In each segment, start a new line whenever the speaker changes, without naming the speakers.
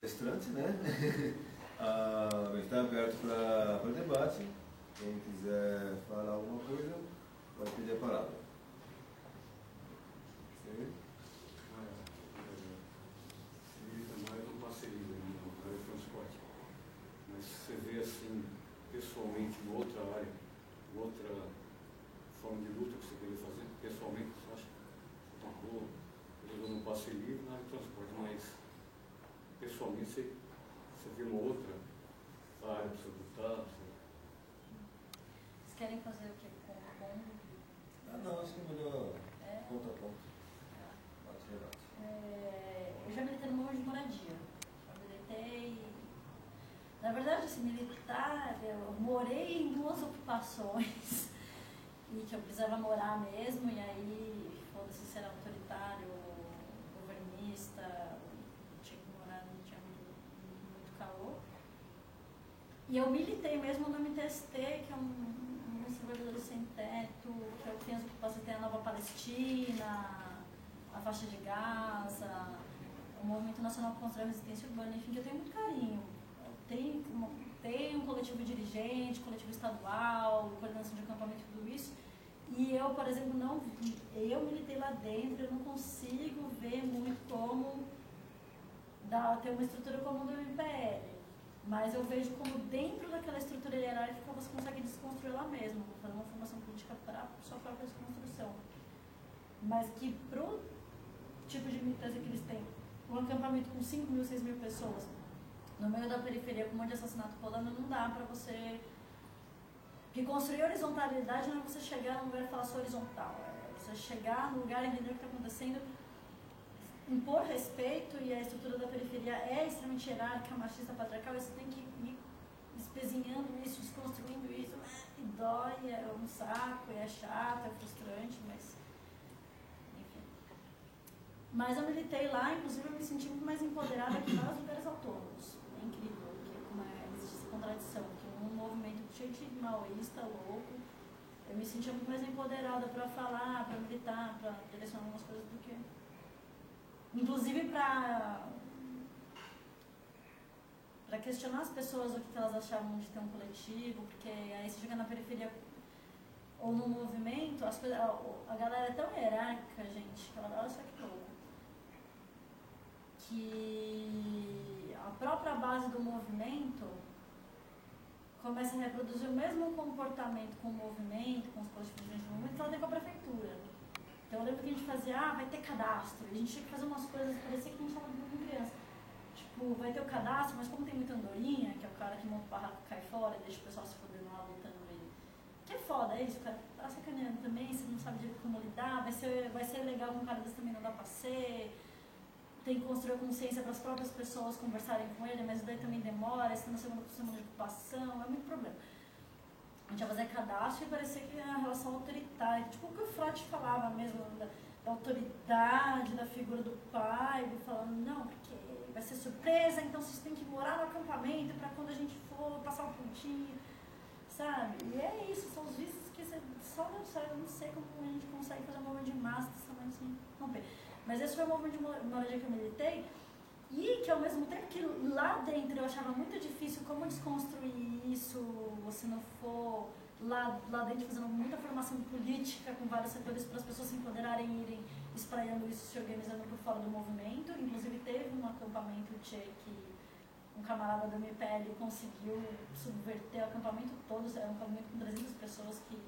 palestrante, né? A gente está aberto para debate. Quem quiser falar alguma coisa, pode pedir a palavra. Sim?
Seria mais uma parceria na área de transporte. Mas você vê assim, pessoalmente, em outra área, outra forma de luta que você queria fazer, pessoalmente, você acha que uma boa, eu não passe livre na área de transporte, mas pessoalmente você vê uma outra área para você lutar.
Vocês querem fazer o quê?
Não, acho que é melhor ponto a ponto.
Eu já militei no movimento de moradia. Já militei. Na verdade, assim, militar, eu morei em 2 ocupações e que eu precisava morar mesmo, e aí, foda-se se era autoritário, governista, tinha que morar, não tinha muito calor. E eu militei mesmo no MTST, que é um trabalhadores sem teto, que eu tenho as ocupações, tem a Nova Palestina, a faixa de Gaza, o Movimento Nacional contra a Resistência Urbana, enfim, que eu tenho muito carinho. Tem um coletivo dirigente, coletivo estadual, coordenação de acampamento, tudo isso. E eu, por exemplo, eu militei lá dentro, eu não consigo ver muito como ter uma estrutura como do MPL. Mas eu vejo como dentro daquela estrutura hierárquica você consegue desconstruir lá mesmo, fazer uma formação política para sua própria desconstrução. Mas que pro tipo de militância que eles têm, um acampamento com 5 mil, 6 mil pessoas, no meio da periferia com um monte de assassinato rolando, não dá para você... Porque construir horizontalidade não é você chegar num lugar e falar sou horizontal, é você chegar no lugar e entender o que está acontecendo, impor respeito, e a estrutura da periferia é extremamente hierárquica, machista, patriarcal, e você tem que ir espezinhando isso, desconstruindo isso, e dói, é um saco, é chato, é frustrante, mas enfim. Mas eu militei lá, inclusive eu me senti muito mais empoderada que vários lugares autônomos. É incrível, como existe essa contradição, que um movimento cheio de maoísta, louco, eu me sentia muito mais empoderada para falar, para militar, para direcionar algumas coisas do que... Inclusive para questionar as pessoas o que elas achavam de ter um coletivo, porque aí você chega na periferia ou no movimento, a galera é tão hierárquica, gente, que ela olha só que louco, que a própria base do movimento começa a reproduzir o mesmo comportamento com o movimento, com os coletivos do movimento, que ela tem com a prefeitura. Então eu lembro que a gente fazia, vai ter cadastro, e a gente tinha que fazer umas coisas, parecia que a gente estava com criança. Tipo, vai ter o cadastro, mas como tem muita andorinha, que é o cara que monta o barraco cai fora e deixa o pessoal se fodendo lá, lutando ele. Que é foda, é isso, o cara tá sacaneando também, você não sabe direito como lidar, vai ser legal com um cara desse também não dá pra ser. Tem que construir a consciência para as próprias pessoas conversarem com ele, mas daí também demora, você tá na segunda semana de ocupação, é muito problema. A gente ia fazer cadastro e parecia que era uma relação autoritária, tipo o que o Freud falava mesmo, da autoridade, da figura do pai, ele falando, não, porque vai ser surpresa, então vocês têm que morar no acampamento para quando a gente for passar um pontinho, sabe? E é isso, são os vícios que você só não sabe, eu não sei como a gente consegue fazer um movimento de massa desse tamanho assim, romper. Mas esse foi o movimento de moradia que eu militei, e que ao mesmo tempo que lá dentro eu achava muito difícil como desconstruir isso, você não for lá dentro fazendo muita formação política com vários setores para as pessoas se empoderarem e irem espraiando isso, se organizando por fora do movimento. Inclusive teve um acampamento que um camarada do MPL conseguiu subverter o acampamento todo, era um acampamento com 300 pessoas que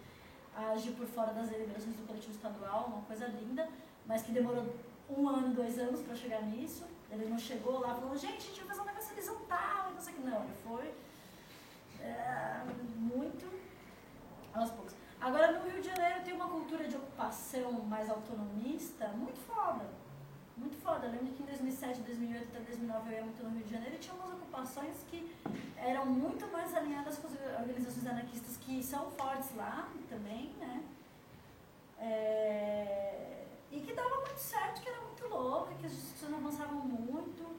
age por fora das deliberações do coletivo estadual, uma coisa linda, mas que demorou 1 ano, 2 anos para chegar nisso. Ele não chegou lá falando, gente, a gente vai fazer um negócio horizontal, e não sei o que. Não, ele foi muito aos poucos. Agora, no Rio de Janeiro tem uma cultura de ocupação mais autonomista muito foda. Muito foda. Eu lembro que em 2007, 2008 até 2009 eu ia muito no Rio de Janeiro e tinha umas ocupações que eram muito mais alinhadas com as organizações anarquistas que são fortes lá também, né? E que dava muito certo, que era muito louco, que as discussões avançavam muito,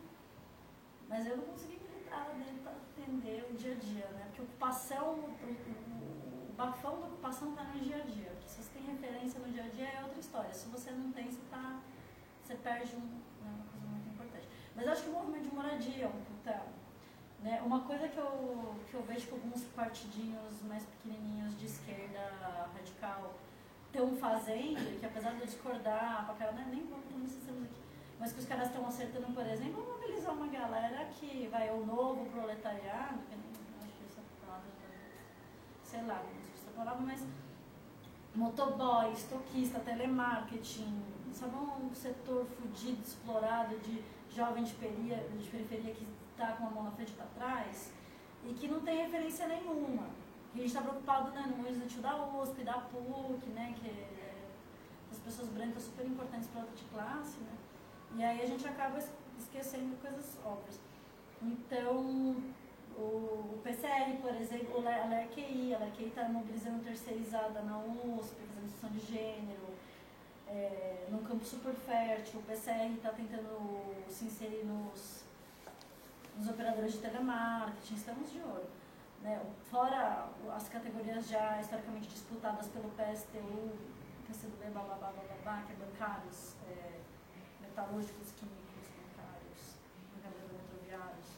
mas eu não consegui militar lá dentro para entender o dia a dia, né? Porque ocupação, o bafão da ocupação está no dia a dia, porque se você tem referência no dia a dia é outra história, se você não tem, você perde uma coisa muito importante. Mas eu acho que o movimento de moradia é um Né? Uma coisa que eu vejo que alguns partidinhos mais pequenininhos de esquerda radical estão fazendo, que apesar de eu discordar, pra caramba, nem vamos ter necessidade aqui, mas que os caras estão acertando, por exemplo, mobilizar uma galera que vai ao novo proletariado, que nem acho que essa palavra, sei lá, não sei essa palavra, mas motoboy, estoquista, telemarketing, sabe, um setor fudido, explorado de jovem de periferia que está com a mão na frente e para trás e que não tem referência nenhuma. E a gente está preocupado, né, no estudo da USP, da PUC, né, que as pessoas brancas super importantes para a luta de classe, né, e aí a gente acaba esquecendo coisas óbvias. Então, o PCR, por exemplo, a LERQI está mobilizando terceirizada na USP, fazendo discussão de gênero, num campo super fértil. O PCR está tentando se inserir nos operadores de telemarketing, estamos de olho. Né? Fora as categorias já historicamente disputadas pelo PSTU, PCdoB, que é bancários, metalúrgicos, químicos, bancários, metroviários.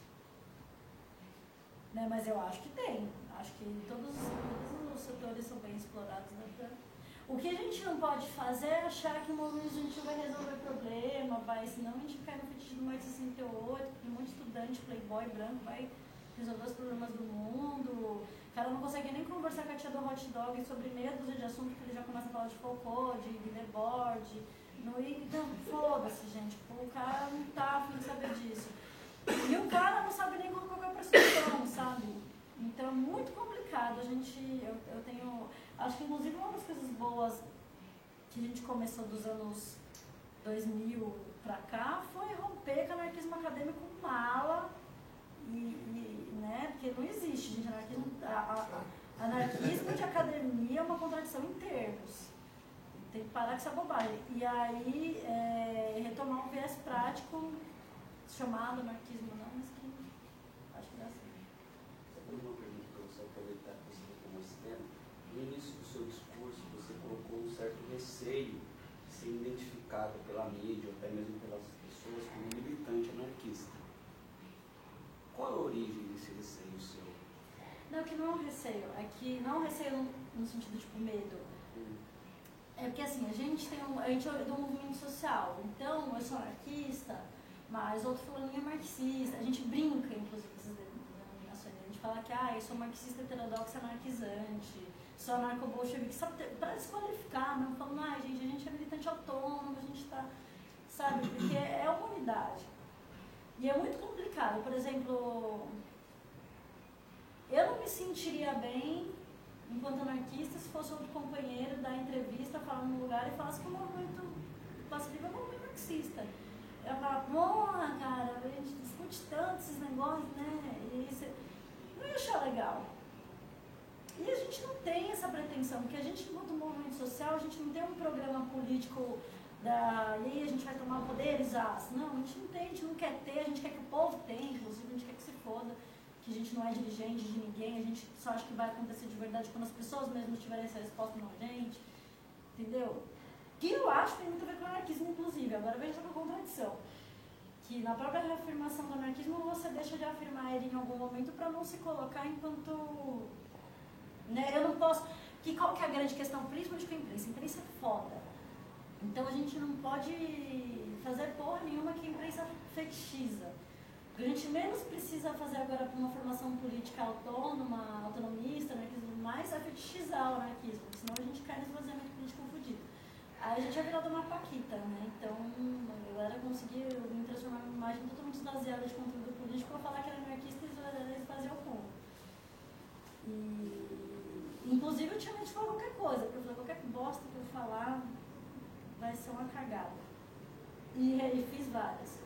Né? Mas eu acho que tem. Acho que todos os setores são bem explorados. Né? O que a gente não pode fazer é achar que o movimento estudantil vai resolver o problema, senão a gente cai no fetiche do mais 68, porque um monte de estudante, playboy branco, vai resolver os problemas do mundo. O cara não consegue nem conversar com a tia do hot dog sobre meia dúzia de assuntos, porque ele já começa a falar de Foucault, de Bilderborg. Então, foda-se, gente. O cara não tá afim de saber disso. E o cara não sabe nem qual é a prescrição, sabe? Então é muito complicado. Eu tenho... Acho que inclusive uma das coisas boas que a gente começou dos anos 2000 pra cá foi romper com o anarquismo acadêmico mala. Né? Porque não existe, gente. Anarquismo de academia é uma contradição em termos. Tem que parar com essa bobagem. E aí, retomar um viés prático chamado anarquismo, não, mas que acho que dá certo.
Eu tenho uma pergunta para você aproveitar que você retomou esse tema. No início do seu discurso, você colocou um certo receio de ser identificado pela mídia, ou até mesmo pelas pessoas, como militante anarquista. Qual é a origem desse receio seu?
Não, que não é um receio. É que não é um receio no sentido tipo medo. É porque assim, a gente é do movimento social. Então, eu sou anarquista, mas outro fulaninho é marxista. A gente brinca, inclusive, com essas denominações. A gente fala que eu sou marxista heterodoxa anarquizante, sou anarco-bolchevique, sabe, para desqualificar, não falando, gente, a gente é militante autônomo, a gente está, sabe, porque é uma unidade. E é muito complicado. Por exemplo, eu não me sentiria bem, enquanto anarquista, se fosse outro companheiro dar entrevista, falar num lugar e falasse que o movimento pacífico é um movimento marxista. Eu falava, porra, cara, a gente discute tanto esses negócios, né? E isso não ia achar legal. E a gente não tem essa pretensão, porque a gente, enquanto movimento social, a gente não tem um programa político e aí a gente vai tomar poderes, não, a gente não tem, a gente não quer ter, a gente quer que o povo tenha, inclusive, a gente quer que se foda, que a gente não é dirigente de ninguém, a gente só acha que vai acontecer de verdade quando as pessoas mesmo tiverem essa resposta, não a gente, entendeu? Que eu acho que tem muito a ver com o anarquismo, inclusive. Agora veja a contradição. Que na própria reafirmação do anarquismo você deixa de afirmar ele em algum momento para não se colocar enquanto... Né, eu não posso... Qual que é a grande questão? Principalmente com a imprensa. A imprensa é foda. Então a gente não pode fazer porra nenhuma que a imprensa fetichiza. O que a gente menos precisa fazer agora para uma formação política autônoma, autonomista, anarquismo mais, é fetichizar o anarquismo. Senão a gente cai nesse esvaziamento político fudido. Aí a gente é virado uma paquita, né? Então a galera conseguiu me transformar numa imagem totalmente esvaziada de conteúdo político para falar que era anarquista e esvaziar o povo. Inclusive eu tinha medo de falar qualquer coisa, porque eu falei, qualquer bosta que eu falar vai ser uma cagada. E fiz várias.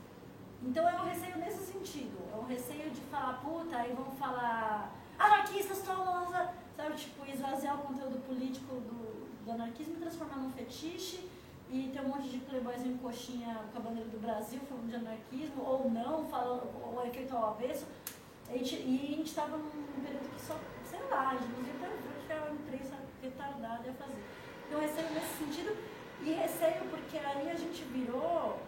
Então é um receio nesse sentido. É um receio de falar, puta, aí vão falar anarquistas tomam, sabe, tipo, esvaziar o conteúdo político do anarquismo e transformar num fetiche e ter um monte de playboyzinho em coxinha com a bandeira do Brasil falando de anarquismo, ou não, falando, ou efeito ao avesso. E a gente estava num período que só, sei lá, a gente não viu que a imprensa retardada ia fazer. Então receio nesse sentido, e receio porque aí a gente virou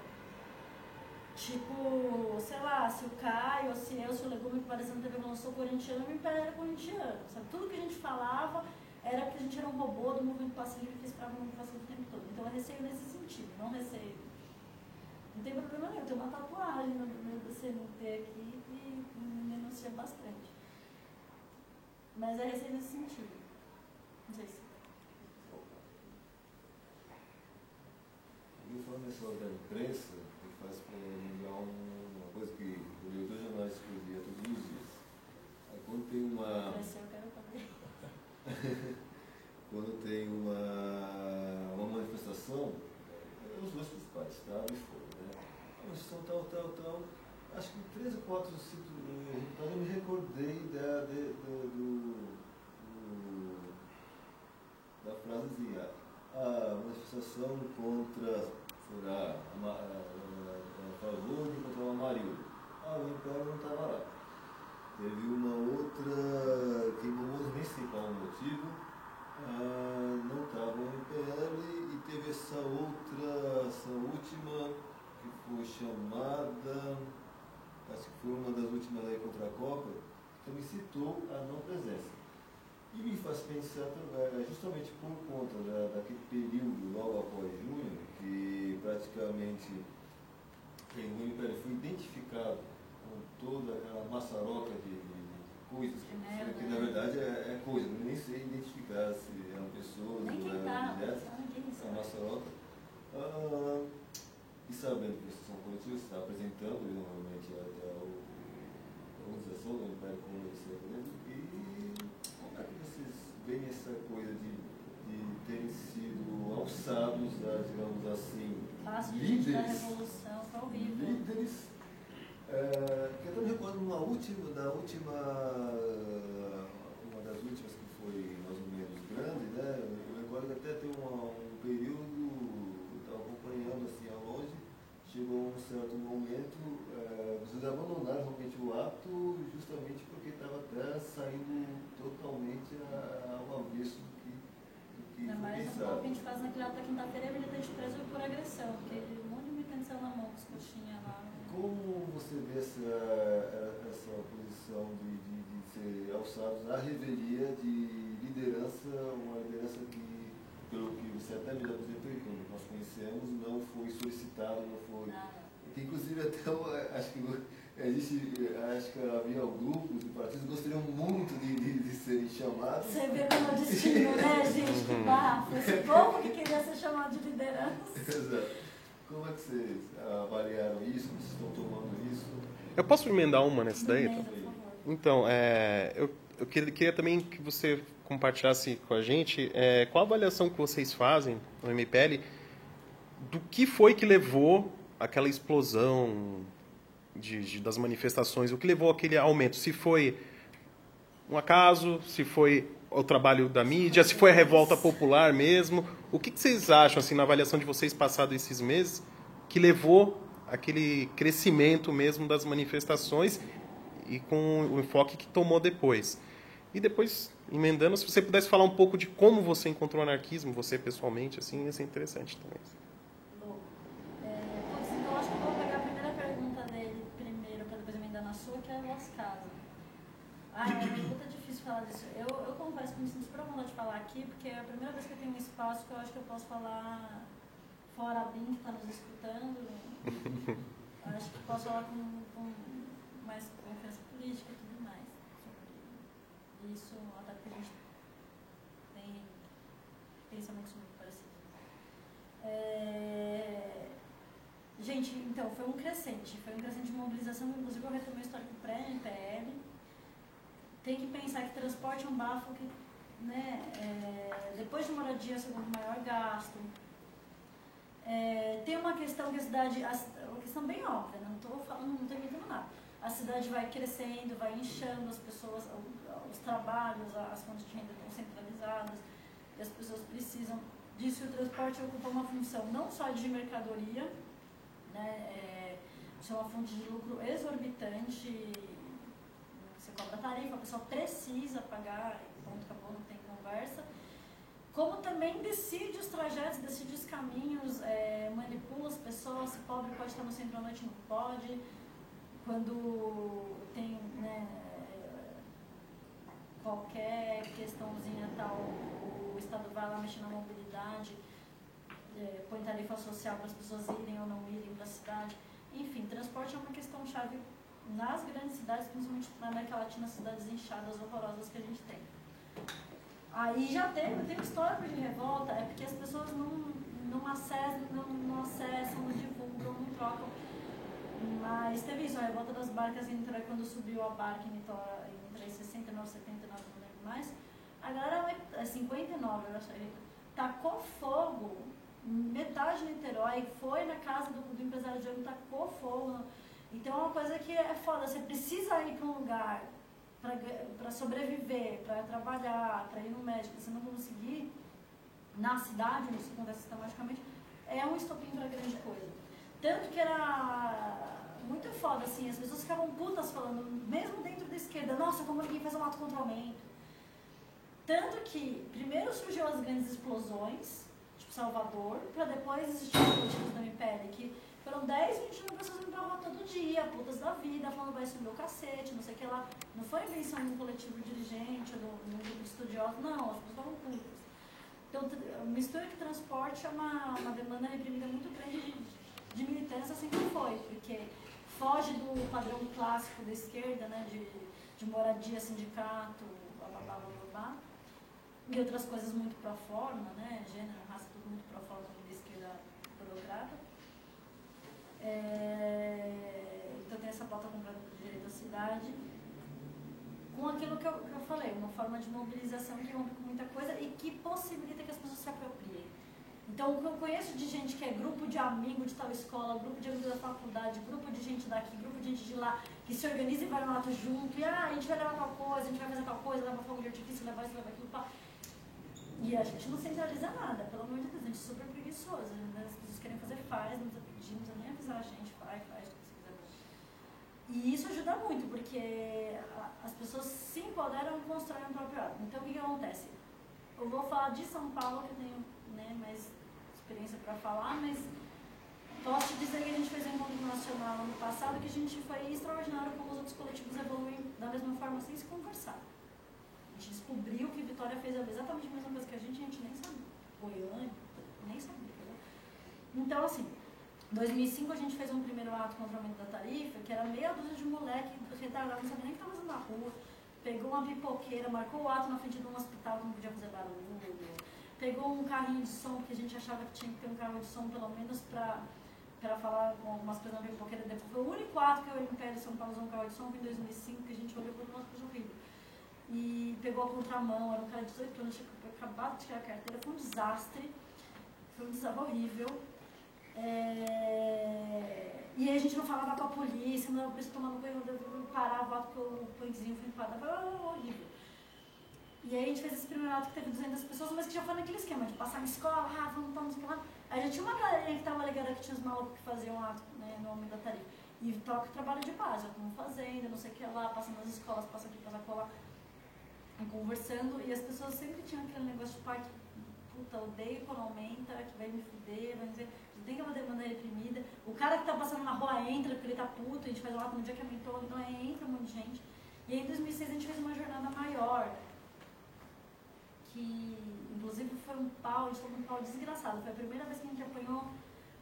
Tipo, sei lá, se o Caio, ou se eu, se o Legume que apareceu na TV falando sou corintiano, o MPL era corintiano, sabe? Tudo que a gente falava era que a gente era um robô do movimento passe livre que esperava o movimento passe livre o tempo todo. Então eu receio nesse sentido, não receio. Não tem problema nenhum, eu tenho uma tatuagem no meio do CNT aqui que me denuncia bastante. Mas é receio nesse sentido. Não sei se...
Eu falando nessa da imprensa, me faz lembrar uma coisa que eu leio 2 jornais por dia, todos os dias. Aí quando tem uma...
eu quero fazer.
Quando tem uma manifestação, os 2 principais, Estado e Foro, né? A manifestação tal. Acho que 3 ou 4 resultados eu me recordei da frasezinha. A manifestação contra, sei lá, a favor de encontrar uma Marília. O MPL não estava lá. Teve uma outra, que nem sei qual o motivo, não estava o MPL, e teve essa última, que foi chamada, acho que foi uma das últimas aí contra a Copa, que também citou a não presença. E me faz pensar justamente por conta daquele período logo após junho, que praticamente o MPL foi identificado com toda aquela maçaroca de coisas, que na verdade é coisa, nem sei identificar se eram pessoas,
nem
não eram objetos, é uma maçaroca. E sabendo que vocês são coletivos, você está apresentando normalmente até a organização do MPL como ele se apresenta, e como é que vocês veem essa coisa de terem sido alçados a, digamos assim, líderes
da revolução, foi horrível.
Líderes, que eu me recordo uma das últimas que foi mais ou menos grande, né? Eu recordo que até tem um período, eu estava acompanhando assim ao longe, chegou um certo momento, vocês abandonaram realmente o ato justamente porque estava até saindo totalmente ao avesso do que
Ainda mais um pouco que a gente faz naquele ato da quinta-feira, é militante preso por agressão, porque um monte de militante saiu na mão com as coxinhas lá.
Como você vê essa posição de ser alçados à revelia de liderança, uma liderança que, pelo que você até mesmo apresentou e como nós conhecemos, não foi solicitado, não foi... Que, inclusive até acho que havia grupos de partidos que gostariam muito de serem chamados.
Você vê como é o destino, né, gente? Que bafo. Esse povo que queria ser chamado de liderança.
Exato. Como é que vocês avaliaram isso? Vocês estão tomando isso?
Eu posso emendar uma nessa daí?
Emenda, por favor.
Então, eu queria também que você compartilhasse com a gente qual a avaliação que vocês fazem no MPL do que foi que levou aquela explosão das manifestações, o que levou aquele aumento, se foi um acaso, se foi o trabalho da mídia, se foi a revolta popular mesmo. O que vocês acham, assim, na avaliação de vocês passados esses meses, que levou aquele crescimento mesmo das manifestações e com o enfoque que tomou depois? E depois, emendando, se você pudesse falar um pouco de como você encontrou o anarquismo, você pessoalmente, assim, ia ser interessante também.
Então, acho que eu vou pegar a primeira pergunta dele primeiro, para depois emendar na sua, que é a Las Casas. É muito difícil falar disso. Eu confesso que me sinto super à vontade de falar aqui, porque é a primeira vez que eu tenho um espaço que eu acho que eu posso falar fora a BIM, que está nos escutando. Eu acho que posso falar com mais confiança política e tudo mais sobre isso, até porque a gente tem pensamentos muito parecidos. Gente, então, foi um crescente de mobilização, inclusive eu retomei o histórico pré-MPL. Tem que pensar que transporte é um bafo que, né, depois de moradia é o segundo maior gasto. Tem uma questão que a cidade, uma questão bem óbvia, não estou imitando nada. A cidade vai crescendo, vai inchando, as pessoas, os trabalhos, as fontes de renda estão centralizadas, e as pessoas precisam disso. E o transporte ocupa uma função não só de mercadoria, né, isso é uma fonte de lucro exorbitante. Você cobra tarifa, a pessoa precisa pagar, ponto, acabou, não tem conversa. como também decide os trajetos, decide os caminhos, manipula as pessoas, se pobre pode estar no centro à noite, não pode, quando tem, né, qualquer questãozinha tal, o Estado vai lá mexer na mobilidade, põe tarifa social para as pessoas irem ou não irem para a cidade. Enfim, transporte é uma questão chave nas grandes cidades, principalmente na América Latina, cidades inchadas, horrorosas que a gente tem. Aí já tem histórico de revolta, é porque as pessoas não acessam, não divulgam, não trocam. Mas teve isso, a revolta das barcas em Niterói, quando subiu a barca em Niterói, em 69, 79, não lembro mais. A galera, 59, eu acho, tacou fogo, metade de Niterói, foi na casa do empresário de ônibus, tacou fogo. Então é uma coisa que é foda, você precisa ir para um lugar para sobreviver, para trabalhar, para ir no médico, você não conseguir na cidade, onde isso acontece sistematicamente, é um estopim para grande coisa. Tanto que era muito foda, assim, as pessoas ficavam putas falando, mesmo dentro da esquerda, nossa, como ninguém faz um ato contra o aumento. Tanto que primeiro surgiu as grandes explosões, tipo Salvador, para depois existir os coletivos da MPL, que foram 10, 20 mil pessoas indo pra rua todo dia, putas da vida, falando vai subir o cacete, não sei o que lá. Não foi invenção de um coletivo dirigente ou de um grupo de estudiosos, não, as pessoas estavam putas. Então, mistura que transporte é uma demanda reprimida muito grande de militância, sempre foi, porque foge do padrão clássico da esquerda, né, de moradia, sindicato, blá blá blá blá blá, e outras coisas muito pro forma, né, gênero, raça, tudo muito pro forma da esquerda burocrata. Então tem essa pauta comprada do direito à cidade, com aquilo que eu falei, uma forma de mobilização que rompe com muita coisa e que possibilita que as pessoas se apropriem. Então, o que eu conheço de gente que é grupo de amigo de tal escola, grupo de amigos da faculdade, grupo de gente daqui, grupo de gente de lá, que se organiza e vai no ato junto, e a gente vai levar tal coisa, a gente vai fazer tal coisa, levar fogo de artifício, levar isso, levar aquilo, pá. E a gente não centraliza nada, pelo amor de Deus, a gente é super preguiçoso, né? As pessoas querem fazer, faz, não precisa pedir, não precisa nem avisar a gente, faz, o que você quiser. E isso ajuda muito, porque as pessoas se empoderam e constroem o próprio ato. Então, o que acontece? Eu vou falar de São Paulo, que eu tenho, né, mais experiência para falar, mas posso te dizer que a gente fez um encontro nacional ano passado, que a gente foi extraordinário como os outros coletivos evoluem da mesma forma sem se conversar. A gente descobriu que Vitória fez exatamente a mesma coisa que a gente nem sabia. Goiânia, nem sabia. Entendeu? Então, assim, em 2005 a gente fez um primeiro ato contra o aumento da tarifa, que era meia dúzia de moleque retardado, não sabia nem o que estava fazendo na rua, pegou uma pipoqueira, marcou o ato na frente de um hospital que não podia fazer barulho, pegou um carrinho de som, porque a gente achava que tinha que ter um carro de som pelo menos para falar com algumas coisas na pipoqueira. Foi o único ato que o MPL de São Paulo usou um carro de som, foi em 2005, que a gente olhou por uma coisa horrível. E pegou a contramão, era um cara de 18 anos, tinha acabado de tirar a carteira, foi um desastre horrível. E aí a gente não falava com a polícia, não, a polícia tomava banho, parava o ato porque o punzinho foi empadado, foi horrível. E aí a gente fez esse primeiro ato que teve 200 pessoas, mas que já foi naquele esquema de passar na escola, vamos não sei o que lá. Aí já tinha uma galerinha que estava ligada que tinha os malucos que faziam ato, né, no aumento da tarifa. E toca trabalho de base, como fazenda, não sei o que lá, passando nas escolas, passa aqui, passa colar, conversando. E as pessoas sempre tinham aquele negócio de pai que, puta, odeio quando aumenta, que vai me fuder, vai dizer, tem que uma demanda reprimida. O cara que tá passando na rua entra porque ele tá puto, a gente faz um ato no dia que aumentou, então entra um monte de gente. E aí em 2006 a gente fez uma jornada maior, que inclusive foi um pau, a gente foi um pau desgraçado. Foi a primeira vez que a gente apanhou,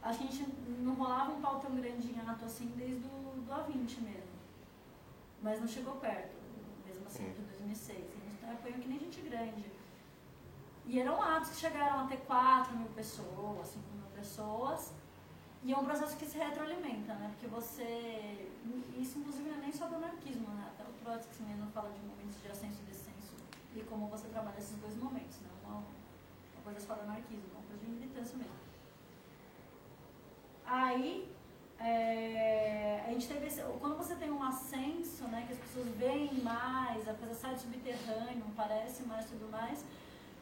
acho que a gente não rolava um pau tão grande em ato assim desde do A20 mesmo. Mas não chegou perto, mesmo assim, de 2006. A gente apanhou que nem gente grande. E eram atos que chegaram a ter 4 mil pessoas, 5 mil pessoas. E é um processo que se retroalimenta, né? Porque você... Isso inclusive não é nem só do anarquismo, né? Até o Trotsky mesmo fala de momentos de ascenso e descenso. E como você trabalha esses dois momentos, né? Uma coisa só do anarquismo, uma coisa de militância mesmo. Aí, a gente teve esse, quando você tem um ascenso, né, que as pessoas veem mais, a coisa sai do subterrâneo, parece mais e tudo mais,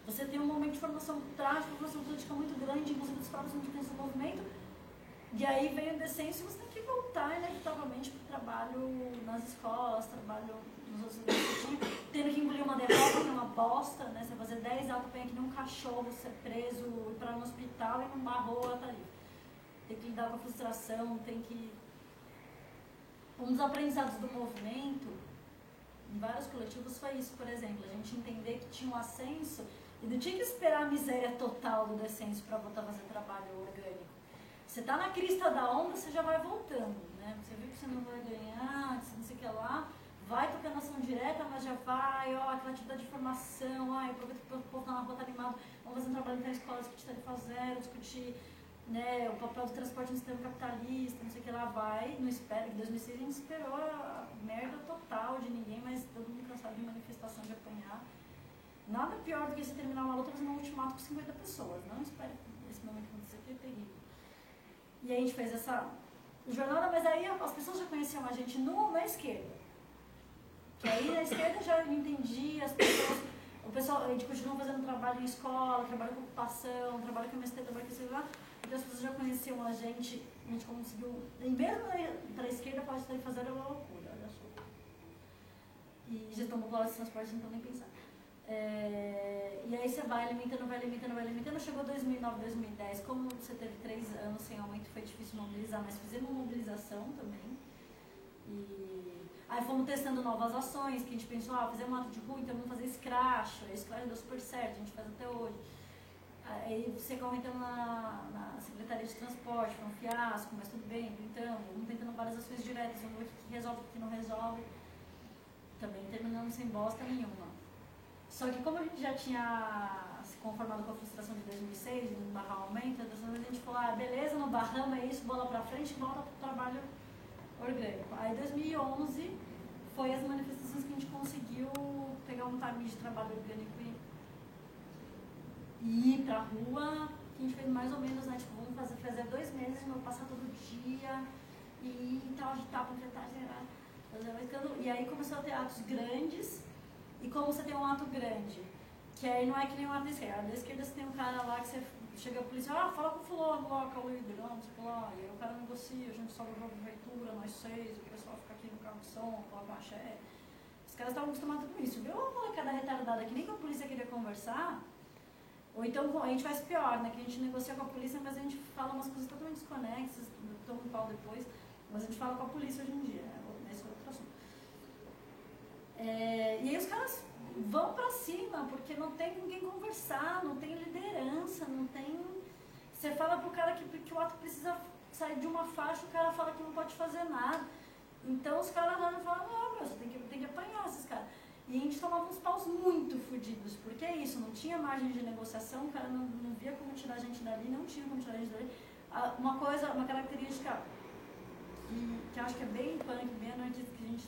você tem um momento de formação trágica, formação política muito grande, inclusive dos próprios militantes do movimento, e aí vem o descenso e você tem que voltar inevitavelmente para o trabalho nas escolas, trabalho nos outros lugares, tendo que engolir uma derrota, que é uma bosta, né? Você fazer 10 atos, apanhar que nem um cachorro, ser preso, ir para um hospital e não barrou a tarifa. Tem que lidar com a frustração, tem que... Um dos aprendizados do movimento, em vários coletivos, foi isso, por exemplo, a gente entender que tinha um ascenso e não tinha que esperar a miséria total do descenso para voltar a fazer trabalho orgânico. Você está na crista da onda, você já vai voltando, né? Você viu que você não vai ganhar, não sei o que lá, vai tocando ação direta, mas já vai, ó, aquela atividade de formação, aproveita que o povo tá na rua, tá animado, vamos fazer um trabalho na escola, discutir tarifa zero, discutir, né, o papel do transporte no sistema capitalista, não sei o que lá, vai, não espera, em 2006 a gente esperou a merda total de ninguém, mas todo mundo cansado de manifestação, de apanhar. Nada pior do que você terminar uma luta fazendo um ultimato com 50 pessoas, não espere esse momento acontecer, que é terrível. E aí a gente fez essa jornada, mas aí as pessoas já conheciam a gente na esquerda. Que aí na esquerda já entendi, o pessoal, a gente continua fazendo trabalho em escola, trabalho com ocupação, trabalho com MST, trabalho com sei lá, então as pessoas já conheciam a gente conseguiu, e mesmo para a esquerda pode estar fazendo uma loucura, olha só. E gestão popular de transporte, então nem pensar. E aí você vai alimentando, chegou 2009, 2010, como você teve 3 anos sem aumento, foi difícil mobilizar, mas fizemos uma mobilização também. E aí fomos testando novas ações, que a gente pensou, fizemos um ato de rua, então vamos fazer escracha, a escracha deu super certo, a gente faz até hoje. Aí você aumentando na Secretaria de Transporte, foi um fiasco, mas tudo bem, então, vamos tentando várias ações diretas, vamos ver o que resolve, o que não resolve. Também terminamos sem bosta nenhuma. Só que como a gente já tinha se conformado com a frustração de 2006, no barrar aumento, dessa vez a gente falou, beleza, não barramos, é isso, bola pra frente, volta pro trabalho orgânico. Aí 2011 foi as manifestações que a gente conseguiu pegar um timing de trabalho orgânico e ir pra rua, que a gente fez mais ou menos, né, tipo, vamos fazer 2 meses, vamos passar todo dia, e então agitar, panfletar, e aí começou a ter atos grandes. E como você tem um ato grande, que aí não é que nem um ato da esquerda. Da esquerda você tem um cara lá que você chega a polícia, fala com o fulano lá, que é o líder, não sei lá. E aí o cara negocia, a gente sobe pra prefeitura, nós 6, o pessoal fica aqui no carro de som, coloca uma chefe. Os caras estavam acostumados com isso. Viu uma molecada retardada que nem com a polícia queria conversar, ou então a gente faz pior, né? Que a gente negocia com a polícia, mas a gente fala umas coisas totalmente desconexas, toma um pau depois, mas a gente fala com a polícia hoje em dia, né? Esse é outro assunto. E aí os caras vão pra cima, porque não tem com quem conversar, não tem liderança, não tem... Você fala pro cara que o ato precisa sair de uma faixa, o cara fala que não pode fazer nada. Então os caras falam, não, você tem que apanhar esses caras. E a gente tomava uns paus muito fodidos, porque é isso, não tinha margem de negociação, o cara não via como tirar a gente dali, não tinha como tirar a gente dali. Uma característica que eu acho que é bem punk, bem anarquista, que a gente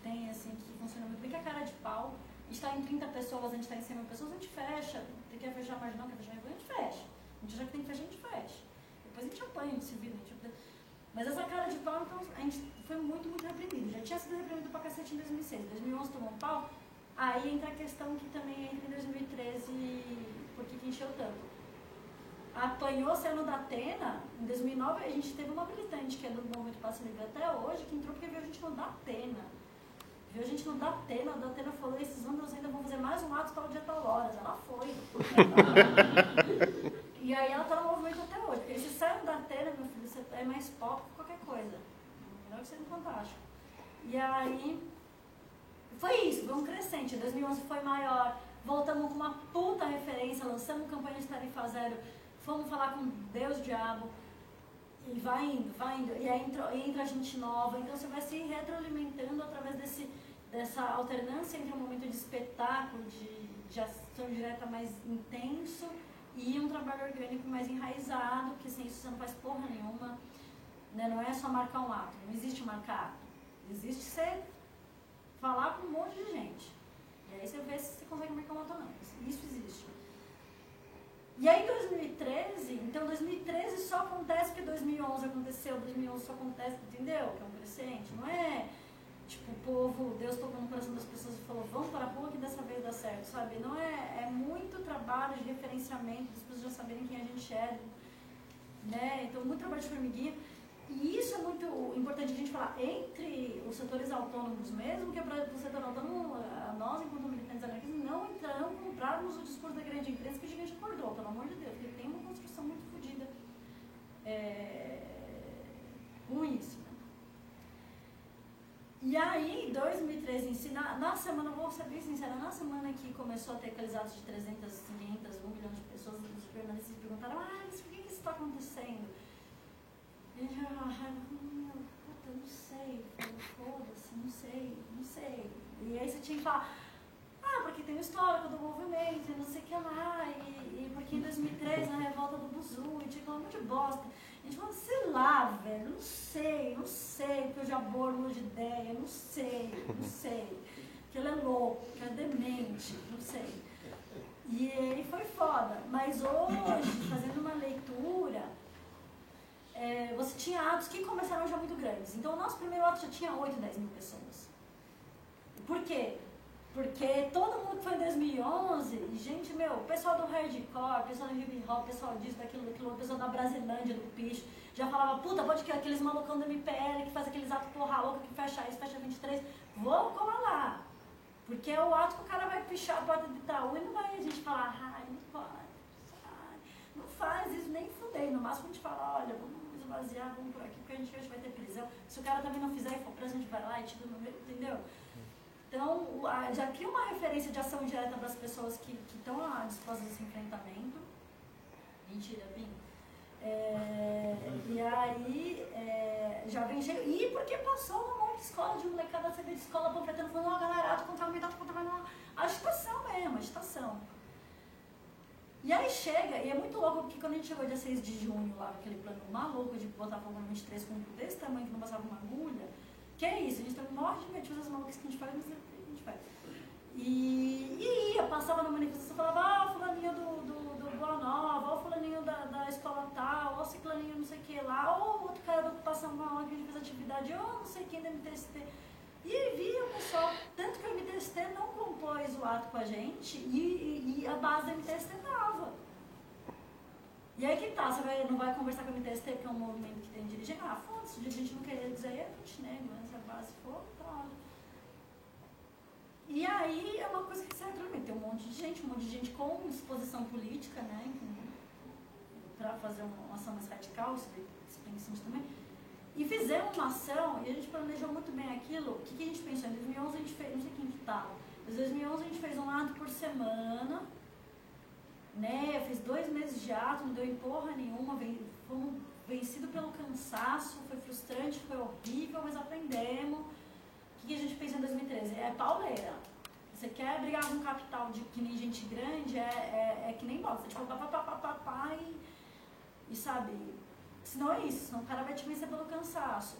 tem, assim, que funciona muito bem, que é a cara de pau. A gente está em 30 pessoas, a gente está em 100 mil pessoas, a gente fecha. Tem que fechar mais não, quer fechar mais, a gente fecha. A gente já que tem que fechar, a gente fecha. Depois a gente apanha, a gente se vira, Mas essa cara de pau, então, a gente foi muito, muito reprimido. Já tinha sido reprimido pra cacete em 2006. Em 2011 tomou um pau. Aí entra a questão que também entra em 2013, por que encheu tanto. Apanhou saindo da Atena. Em 2009 a gente teve uma militante que é do Movimento Passe Livre até hoje, que entrou porque viu a gente não da Atena. Viu a gente não da Atena falou, esses vândalos ainda vão fazer mais um ato tal dia, tal horas. Ela foi. E aí ela tá no movimento até hoje. Porque se saiu da Atena, meu filho, você é mais pop que qualquer coisa. Melhor que ser um fantástico. E aí, foi isso, foi um crescente. Em 2011 foi maior. Voltamos com uma puta referência, lançamos campanha de tarifa zero. Fomos falar com Deus, diabo. E vai indo. E aí entra gente nova. Então você vai se retroalimentando através dessa alternância entre um momento de espetáculo, de ação direta mais intenso e um trabalho orgânico mais enraizado, porque sem isso você não faz porra nenhuma, né? Não é só marcar um ato, não existe marcar ato. Existe você falar com um monte de gente. E aí você vê se você consegue marcar um ato ou não. Isso existe. E aí 2013, então 2013 só acontece porque 2011 aconteceu, 2011 só acontece, entendeu? Que é um crescente, não é tipo o povo, Deus tocou no coração das pessoas e falou, vamos para a rua que dessa vez dá certo, sabe? Não é muito trabalho de referenciamento, das pessoas já saberem quem a gente é, né? Então muito trabalho de formiguinha. E isso é muito importante a gente falar entre os setores autônomos mesmo, que é para o setor autônomo, nós enquanto militantes anarquistas tirarmos o discurso da grande imprensa que o gigante acordou, pelo amor de Deus, porque tem uma construção muito fodida, ruimíssima. E aí, 2013 em si, na semana, vou ser bem sincera, na semana que começou a ter aqueles atos de 300, 500, 1 milhão de pessoas, os jornalistas perguntaram, mas por que isso está acontecendo? E a gente não sei, foda-se, não sei. E aí você tinha que falar, porque tem o histórico do movimento, e não sei o que lá, e porque em 2013, na revolta do Buzu, e tinha um monte de bosta. A gente falou, sei lá, velho, não sei, porque eu já borro de ideia, não sei, que ele é louco, que é demente, não sei. E aí foi foda. Mas hoje, fazendo uma leitura, você tinha atos que começaram já muito grandes. Então o nosso primeiro ato já tinha 8, 10 mil pessoas. Por quê? Porque todo mundo que foi em 2011, gente, o pessoal do hardcore, o pessoal do hip hop, o pessoal disso, daquilo, o pessoal da Brasilândia, do picho, já falava, puta, pode que aqueles malucão do MPL que faz aqueles atos porra louca, que fecha isso, fecha 23, vou colar lá. Porque é o ato que o cara vai pichar a porta do Itaú e não vai a gente falar, não pode, não faz isso, nem fudei. No máximo a gente fala, olha, vamos esvaziar, vamos por aqui, porque a gente vai ter prisão. Se o cara também não fizer e for preso, a gente vai lá e tira no meio, entendeu? Então, já cria uma referência de ação direta para as pessoas que estão dispostas a esse enfrentamento. Mentira, Bim. E aí, já vem cheio. E porque passou um monte de escola, de molecada sair de escola panfletando, falando, galera, ato contra a agitação mesmo, agitação. E aí chega, e é muito louco, porque quando a gente chegou dia 6 de junho, lá, aquele plano maluco de botar fogo no 23 com um desse tamanho que não passava uma agulha, que é isso, a gente tem um monte de metidas malucas que a gente faz, mas a gente faz. E ia, passava na manifestação, falava, fulaninho do Boa Nova, fulaninho da escola tal, ciclaninho não sei o que lá, outro cara da ocupação mal que a gente fez atividade, não sei quem da MTST. E via o pessoal, tanto que o MTST não compôs o ato com a gente e a base da MTST tava. E aí que tá, você não vai conversar com o MTST, que é um movimento que tem dirigente, foda-se, se a gente não querer dizer, a gente nega, mas se a base for, tá. E aí é uma coisa que você realmente tem um monte de gente com exposição política, né, para fazer uma ação mais radical, isso pensamos também. E fizemos uma ação, e a gente planejou muito bem aquilo. O que a gente pensou? Em 2011 a gente fez, não sei quem que estava, em 2011 a gente fez um ato por semana, né, fez 2 meses de ato, não deu em porra nenhuma, fomos vencidos pelo cansaço, foi frustrante, foi horrível, mas aprendemos. O que a gente fez em 2013? É pauleira. Você quer brigar com capital que nem gente grande, é que nem bosta, tipo, pá, e sabe, senão é isso, senão o cara vai te vencer pelo cansaço.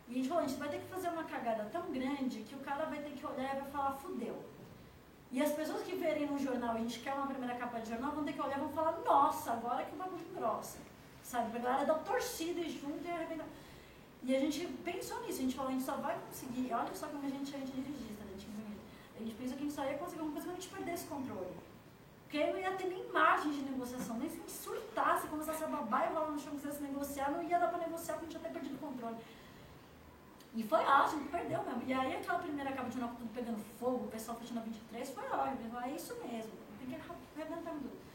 E a gente falou, a gente vai ter que fazer uma cagada tão grande que o cara vai ter que olhar e vai falar, fudeu. E as pessoas que verem no jornal, a gente quer uma primeira capa de jornal, vão ter que olhar e vão falar, nossa, agora que o bagulho engrossa. Sabe, a galera da torcida e junto e arrebenta. E a gente pensou nisso, a gente falou, a gente só vai conseguir, olha só como a gente é antidirigista, a gente pensou que a gente só ia conseguir uma coisa quando a gente perdesse o controle. Porque aí não ia ter nem margem de negociação, nem se a gente surtasse, começasse a babar e rolar no chão, quisesse negociar, não ia dar pra negociar porque a gente ia ter perdido o controle. E foi ótimo, perdeu mesmo. E aí aquela primeira capa de jornal tudo pegando fogo, o pessoal fechando a 23, foi ótimo, é isso mesmo, tem que arrebentar tudo.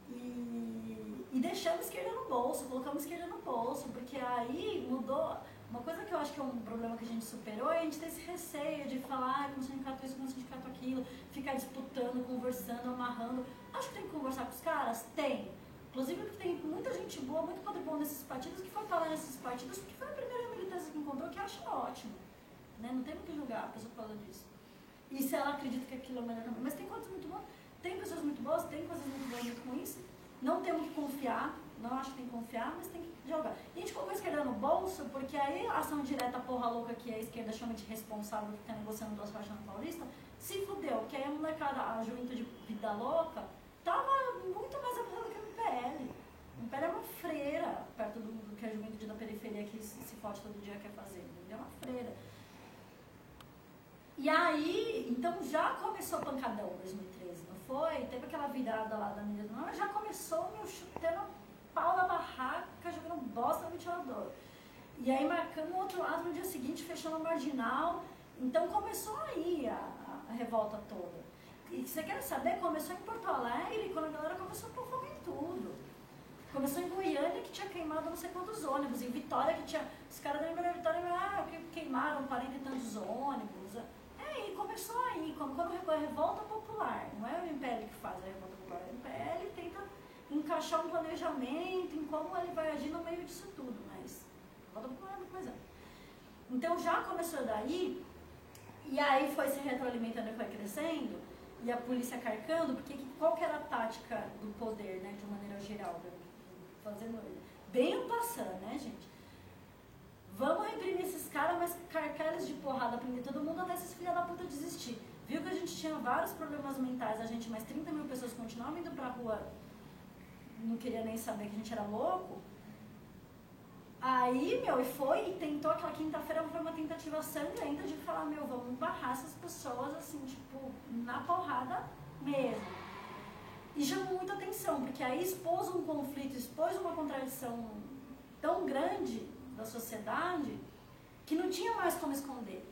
E deixamos a esquerda no bolso, colocamos a esquerda no bolso, porque aí mudou. Uma coisa que eu acho que é um problema que a gente superou é a gente ter esse receio de falar como sindicato isso, como sindicato aquilo, ficar disputando, conversando, amarrando. Acho que tem que conversar com os caras? Tem. Inclusive porque tem muita gente boa, muito padrão bom nesses partidos, que foi falar nesses partidos porque foi a primeira militância que encontrou, que acha ótimo. Né? Não tem o que julgar a pessoa que fala disso. E se ela acredita que aquilo é melhor, não. Mas tem coisas muito boas, tem pessoas muito boas, tem coisas muito boas, muito ruins. Não temos que confiar, não acho que tem que confiar, mas tem que jogar. E a gente colocou a esquerda no bolso, porque aí a ação direta porra louca que a esquerda chama de responsável que está negociando 2 faixas na Paulista, se fudeu, porque aí a molecada, a juventude vida louca, tava muito mais avançada que o MPL. O MPL é uma freira, perto do que a juventude da periferia que se fode todo dia quer fazer, entendeu? É uma freira. E aí, então já começou o pancadão em 2013, não foi? Teve aquela virada lá da mídia do Norte, já começou meu chutando pau na barraca, jogando bosta no ventilador. E aí marcando o outro lado no dia seguinte, fechando a marginal. Então começou aí a revolta toda. E você quer saber, começou em Porto Alegre, quando a galera começou a pôr fogo em tudo. Começou em Goiânia, que tinha queimado não sei quantos ônibus. Em Vitória, que tinha... Os caras da Vitória queimaram 40 e tantos ônibus. E começou aí, quando a revolta popular. Não é o MPL que faz a revolta popular. O MPL tenta encaixar um planejamento em como ele vai agir no meio disso tudo. Mas a revolta popular é muito mais ampla. Então já começou daí, e aí foi se retroalimentando e foi crescendo, e a polícia carcando, porque qual que era a tática do poder, né, de uma maneira geral, fazendo bem passando, né, gente? Vamos reprimir esses caras, mas carcar eles de porrada, prender todo mundo até esses filha da puta desistir. Viu que a gente tinha vários problemas mentais, a gente, mais 30 mil pessoas continuavam indo pra rua, não queria nem saber que a gente era louco. Aí, e foi e tentou, aquela quinta-feira foi uma tentativa sangrenta de falar, vamos barrar essas pessoas, assim, tipo, na porrada mesmo. E chamou muita atenção, porque aí expôs um conflito, expôs uma contradição tão grande da sociedade, que não tinha mais como esconder.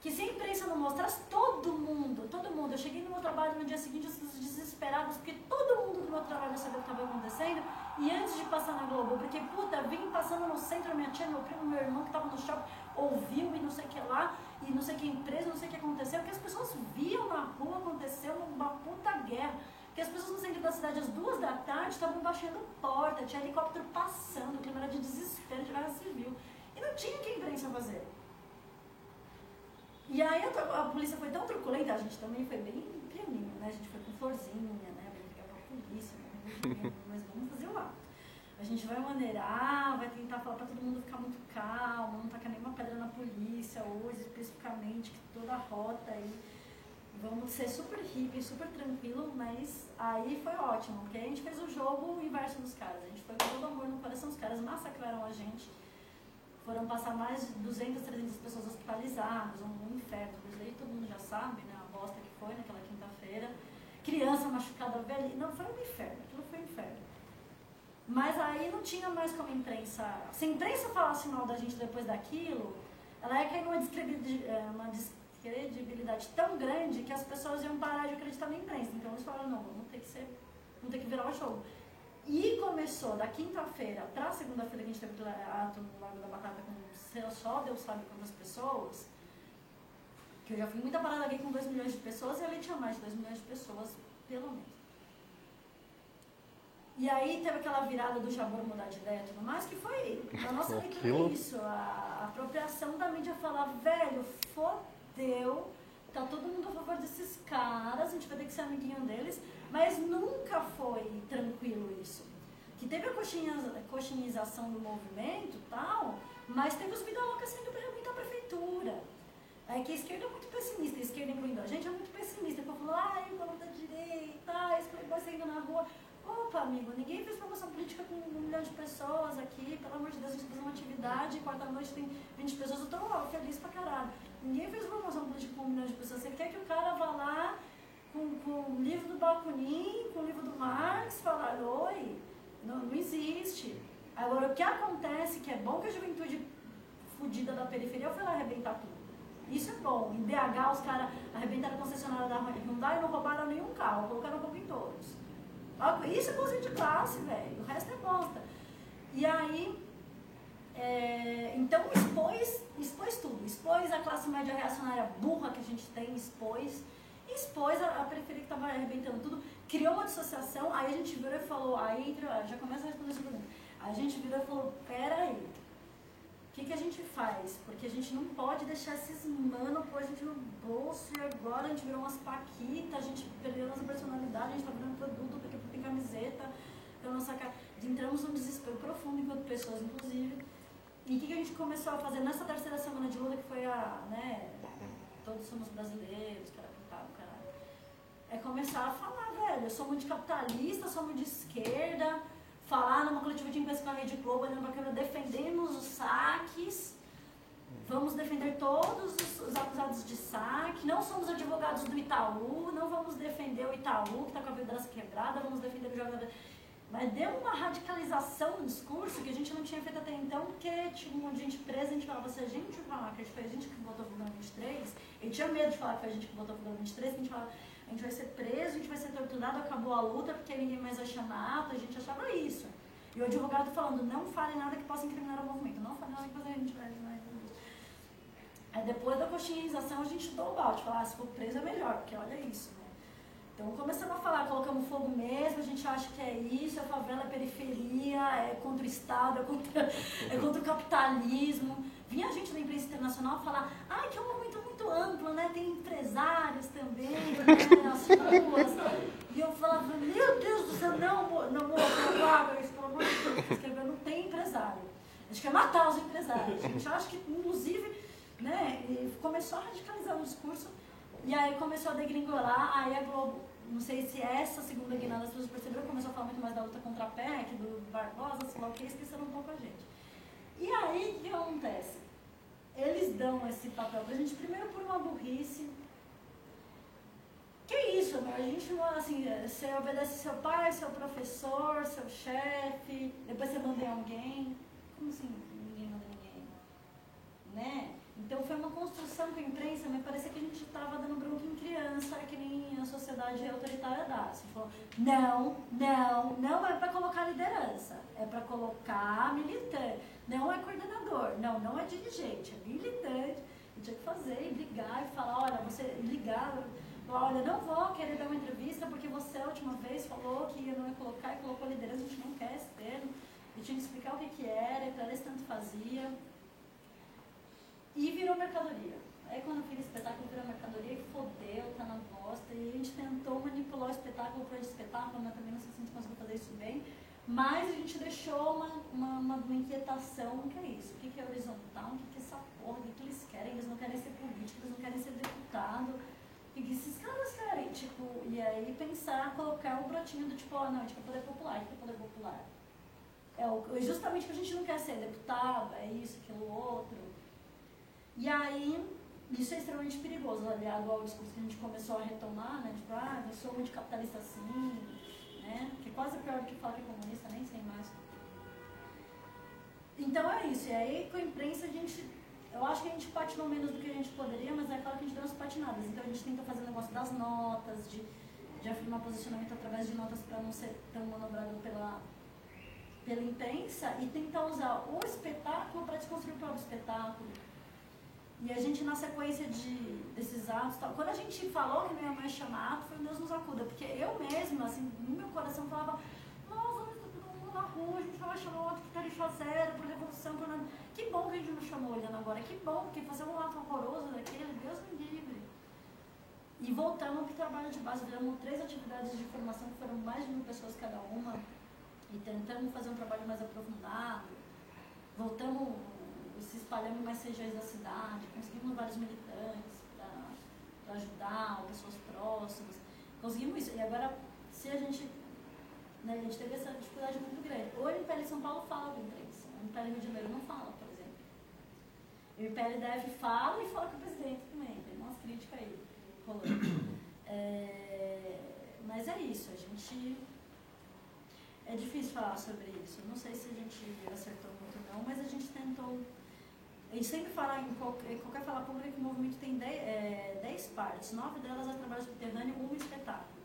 Que se a imprensa não mostrasse, todo mundo, eu cheguei no meu trabalho no dia seguinte, desesperados, porque todo mundo do meu trabalho sabia o que estava acontecendo, e antes de passar na Globo, porque, vim passando no centro, minha tia, meu primo, meu irmão que estava no shopping, ouviu e não sei o que lá, e não sei o que empresa, não sei o que aconteceu, porque as pessoas viam na rua, aconteceu uma puta guerra, porque as pessoas no centro da cidade, às 2 da tarde, estavam baixando porta, tinha helicóptero passando, o clima era de desespero, de guerra civil, e não tinha o que a imprensa fazer. E aí a polícia foi tão truculenta, a gente também foi bem pianinho, né? A gente foi com florzinha, né? Vai brigar com a polícia, né? Mas vamos fazer o ato. A gente vai maneirar, vai tentar falar pra todo mundo ficar muito calmo, não tacar nenhuma pedra na polícia hoje, especificamente, que toda a rota aí. Vamos ser super hippie, super tranquilo, mas aí foi ótimo, porque a gente fez o jogo inverso dos caras. A gente foi com todo amor no coração, os caras massacraram a gente. Foram passar mais de 200, 300 pessoas hospitalizadas, um inferno. Isso aí todo mundo já sabe, né? A bosta que foi naquela quinta-feira. Criança machucada, velha. Não, foi um inferno. Aquilo foi um inferno. Mas aí não tinha mais como a imprensa... Se a imprensa falasse mal da gente depois daquilo, ela ia cair numa descredibilidade tão grande que as pessoas iam parar de acreditar na imprensa. Então eles falaram, não, vamos ter que virar o jogo. E começou da quinta-feira para a segunda-feira, que a gente teve o ato no Lago da Batata com só Deus sabe quantas pessoas, que eu já fui muita parada aqui com 2 milhões de pessoas e ali tinha mais de 2 milhões de pessoas, pelo menos. E aí teve aquela virada do Jabor mudar de ideia e tudo mais, que foi, na nossa leitura, isso, a apropriação da mídia falar, velho, fodeu, tá todo mundo a favor desses caras, a gente vai ter que ser amiguinho deles, mas nunca foi tranquilo isso. Que teve a coxinização do movimento e tal, mas teve os vida louca saindo para representar a prefeitura. É que a esquerda é muito pessimista, a esquerda incluindo a gente é muito pessimista. Porque falou, o povo da direita, esse playboy saindo na rua. Opa, amigo, ninguém fez promoção política com 1 milhão de pessoas aqui, pelo amor de Deus, a gente fez uma atividade, quarta-noite tem 20 pessoas, eu tô feliz pra caralho. Ninguém fez promoção política com 1 milhão de pessoas. Você quer que o cara vá lá com o livro do Bakunin, com o livro do Marx, falar oi? Não existe. Agora, o que acontece, que é bom que a juventude fudida da periferia foi lá arrebentar tudo. Isso é bom. Em BH, os caras arrebentaram a concessionária da Hyundai e não roubaram nenhum carro, colocaram fogo em todos. Isso é coisa de classe, velho. O resto é bosta. E aí, então expôs tudo. Expôs a classe média reacionária burra que a gente tem, expôs a periferia que estava arrebentando tudo, criou uma dissociação, aí a gente virou e falou, já começa a responder essa pergunta. Aí a gente virou e falou, peraí, o que a gente faz? Porque a gente não pode deixar esses mano pôr a gente no bolso e agora a gente virou umas paquitas, a gente perdeu nossa personalidade, a gente tá virando produto porque tem camiseta, então nossa cara. Entramos num desespero profundo enquanto pessoas, inclusive. E o que a gente começou a fazer nessa terceira semana de luta, que foi todos somos brasileiros, caralho. É começar a falar, velho, eu sou muito capitalista, sou muito de esquerda, falar numa coletiva de imprensa com a Rede Globo, olhando pra câmera, defendemos os saques, vamos defender todos os acusados de saque, não somos advogados do Itaú, não vamos defender o Itaú, que está com a vidraça quebrada, vamos defender o jogador. Mas deu uma radicalização no discurso que a gente não tinha feito até então, porque tinha um monte de gente presa, a gente falava, se a gente falar que foi a gente que votou pro Programa 23, ele tinha medo de falar que foi a gente que votou pro Programa 23, a gente falava, a gente vai ser preso, a gente vai ser torturado, acabou a luta, porque ninguém mais vai chamar, a gente achava isso. E o advogado falando, não fale nada que possa incriminar o movimento, não fale nada que possa... A gente vai... Aí depois da coxinharização a gente deu o balde, falar, se for preso é melhor, porque olha isso, né? Então começamos a falar, colocamos fogo mesmo, a gente acha que é isso, a favela é periferia, é contra o Estado, é contra o capitalismo. Vinha gente da imprensa internacional falar, que é um movimento muito amplo, né? Tem empresários também, né? Nas ruas. E eu falava, meu Deus do céu, não guarda isso, pelo amor de Deus, escreveu, não tem empresário. A gente quer matar os empresários. A gente acha que, inclusive, né? E começou a radicalizar o discurso. E aí começou a degringolar, aí a Globo, não sei se essa segunda guinada as pessoas perceberam, começou a falar muito mais da luta contra a PEC, do Barbosa, sei lá o que, esqueceram um pouco a gente. E aí, o que acontece? Eles dão esse papel pra gente, primeiro por uma burrice. Que isso, né? A gente não, assim, você obedece seu pai, seu professor, seu chefe, depois você manda em alguém. Como assim, ninguém manda em ninguém? Né? Então foi uma construção com a imprensa, mas parecia que a gente estava dando bronca em criança, que nem a sociedade autoritária dá. Você falou, não é para colocar liderança, é para colocar militante. Não é coordenador, não é dirigente, é militante. E tinha que fazer, e brigar, e falar, olha, você ligar, falar, olha, não vou querer dar uma entrevista porque você a última vez falou que não ia colocar e colocou liderança, a gente não quer esse termo. E tinha que explicar o que era, e para eles tanto fazia. E virou mercadoria. Aí quando aquele espetáculo virou mercadoria, que fodeu, tá na bosta. E a gente tentou manipular o espetáculo para o espetáculo, mas também não sei se a gente conseguiu fazer isso bem. Mas a gente deixou uma inquietação, o que é isso? O que é horizontal? O que é essa porra? O que eles querem? Eles não querem ser políticos, eles não querem ser deputado. O que esses caras querem? Tipo, e aí pensar, colocar um brotinho do tipo, não, a gente quer poder popular, o que é poder popular? É justamente que a gente não quer ser deputado, é isso, aquilo, outro. E aí, isso é extremamente perigoso, aliado ao discurso que a gente começou a retomar, né? Tipo, eu sou muito capitalista assim, né? Que é quase pior do que falar que é comunista, nem sei mais. Então é isso, e aí com a imprensa eu acho que a gente patinou menos do que a gente poderia, mas é claro que a gente deu umas patinadas. Então a gente tenta fazer o negócio das notas, de afirmar posicionamento através de notas para não ser tão manobrado pela imprensa e tentar usar o espetáculo para desconstruir o próprio espetáculo. E a gente, na sequência desses atos, quando a gente falou que não ia mais chamar ato, foi Deus nos acuda, porque eu mesma, assim, no meu coração falava, nossa, mas tá todo mundo na rua, a gente vai chamar o ato por tarifa zero, por revolução, por nada. Que bom que a gente não chamou olhando agora, que bom, porque fazer um ato horroroso daquele, Deus me livre. E voltamos para o trabalho de base, demos 3 atividades de formação, que foram mais de 1000 pessoas cada uma, e tentamos fazer um trabalho mais aprofundado, voltamos... se espalhando em mais regiões da cidade, conseguimos vários militantes para ajudar, pessoas próximas, conseguimos isso. E agora, se a gente teve essa dificuldade muito grande. O MPL São Paulo fala da imprensa, o MPL Rio de Janeiro não fala, por exemplo. O MPL DF fala e fala com o presidente também, tem umas críticas aí rolando. Mas é isso, a gente... É difícil falar sobre isso, não sei se a gente acertou muito não, mas a gente tentou... A gente sempre fala em qualquer fala pública que o movimento tem 10 partes, 9 delas é trabalho subterrâneo, 1 espetáculo.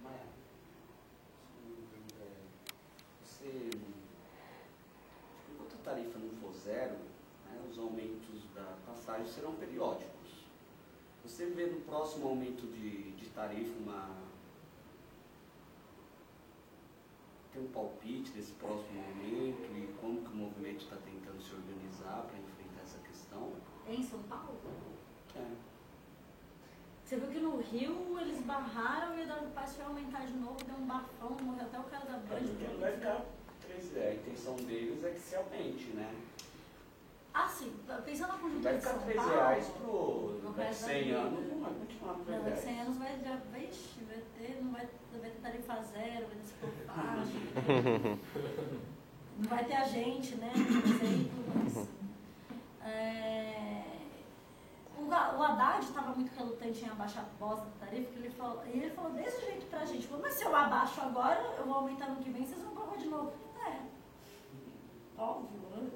Maia, você, enquanto a tarifa não for zero, né, os aumentos da passagem serão periódicos. Você vê no próximo aumento de tarifa tem um palpite desse próximo aumento e como que o movimento está tentando se organizar para enfrentar essa questão?
Em São Paulo?
É.
Você viu que no Rio eles barraram e o Eduardo Paes foi aumentar de novo, deu um bafão, morreu até o cara da Band.
Vai ficar 3, a intenção deles é que se aumente, né?
Ah, sim, pensando na conjuntura
vai
de São
ficar
Paulo...
Vai ficar R$3 por daqui 100 anos, não vai continuar por
R$3. Daqui 100 anos vai ter, não vai ter tarifa zero, vai ter ciclofaixa, não vai ter a gente, né? O Haddad estava muito relutante em abaixar a bosta da tarifa, porque ele falou desse jeito pra gente, falou, mas se eu abaixo agora, eu vou aumentar no que vem, vocês vão pagar de novo. Óbvio, né?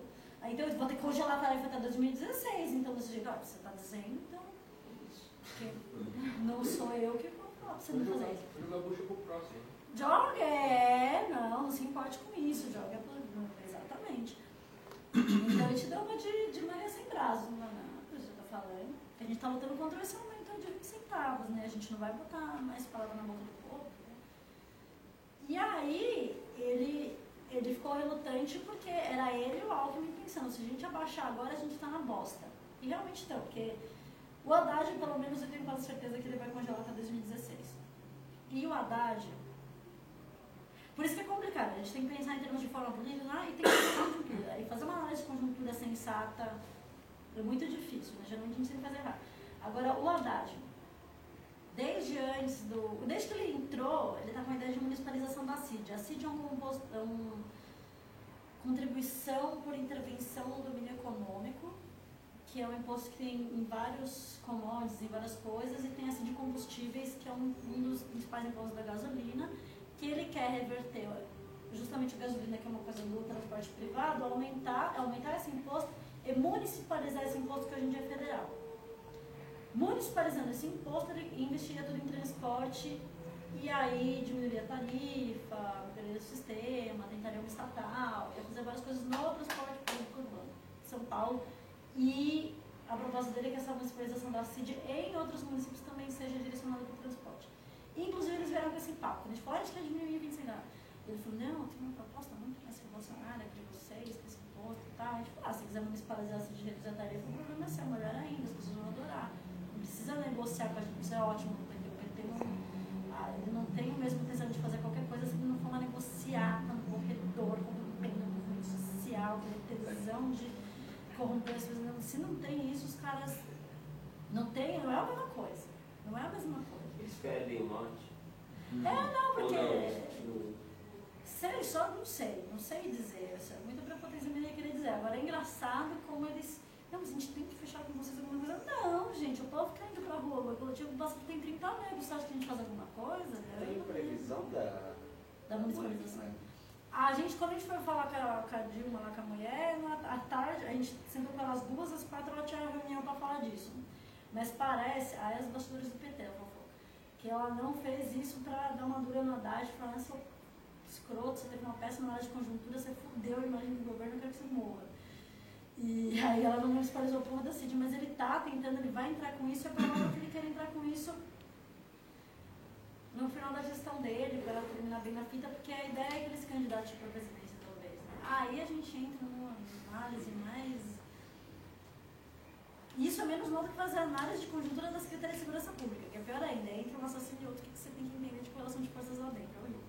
Então eu vou ter que congelar a tarifa até 2016, então desse jeito, você está dizendo, então, sou eu que vou falar pra você não fazer isso.
Joga a bucha pro próximo.
Joga, não se importe com isso, joga exatamente. Então eu te dou uma de Maria Sem Braço, não você tá falando. A gente tá lutando contra esse aumento de 20 centavos, né? A gente não vai botar mais palavra na boca do povo. Né? E aí, ele ficou relutante porque era ele e o Alckmin pensando, se a gente abaixar agora, a gente tá na bosta. E realmente estão, porque o Haddad, pelo menos, eu tenho quase certeza que ele vai congelar até 2016. E o Haddad... Por isso que é complicado, a gente tem que pensar em termos de forma política e tem que fazer conjuntura. E fazer uma análise de conjuntura sensata é muito difícil, né? Geralmente a gente sempre faz errado. Agora, o Haddad, desde que ele entrou, ele está com a ideia de municipalização da CID. A CID é uma contribuição por intervenção no domínio econômico, que é um imposto que tem em vários commodities, em várias coisas, e tem a CID de combustíveis, que é um dos principais impostos da gasolina, que ele quer reverter justamente a gasolina, que é uma coisa do transporte privado, aumentar esse imposto e municipalizar esse imposto que hoje em dia é federal. Municipalizando esse imposto, ele investiria tudo em transporte e aí diminuiria a tarifa, melhoraria o sistema, tentaria uma estatal, ia fazer várias coisas no transporte público urbano de São Paulo. E a proposta dele é que essa municipalização da CID em outros municípios também seja direcionada para o transporte. Inclusive, eles vieram com esse papo. Quando a gente falou, a gente quer diminuir 20 centavos. Ele falou, não, tem uma proposta muito mais revolucionária de vocês, com esse imposto e tal. A gente falou, se você quiser municipalizar essa de reduzir a tarifa, o problema é seu, melhor ainda, as pessoas vão adorar. Não precisa negociar com a gente, isso é ótimo, porque o PT ele não tem o mesmo intenção de fazer qualquer coisa se ele não for lá negociar com o corretor, com o movimento social, com a tesão de corromper as pessoas. Se não tem isso, os caras não é a mesma coisa. Não é a mesma coisa.
Eles querem o norte?
Não, porque...
Não.
Sei, só não sei dizer. Isso é muita prepotência minha querer dizer. Agora é engraçado como eles... Não, mas a gente tem que fechar com vocês alguma coisa. Não, gente, o povo tá indo pra rua. O coletivo basta tem 30 negros. Você acha que a gente faz alguma coisa?
Tem previsão
da municipalização. A gente, quando a gente foi falar com a Dilma, lá com a mulher, à tarde, a gente sentou com elas 2, às 4 ela tinha reunião pra falar disso. Mas parece, aí as bastoras do PT, ela falou, que ela não fez isso pra dar uma dura no Haddad, falando, seu escroto, você teve uma péssima análise de conjuntura, você fudeu a imagem do governo, eu quero que você morra. E aí ela não municipalizou o porra da CID, mas ele tá tentando, ele vai entrar com isso, é provável que ele quer entrar com isso no final da gestão dele, para terminar bem na fita, porque a ideia é que ele se candidate para a presidência, talvez. Né? Aí a gente entra numa análise mais... Isso é menos mal do que fazer análise de conjuntura da Secretaria de Segurança Pública, que é pior ainda, é entre um assassino e outro, que você tem que entender de correlação de forças lá dentro, é horrível.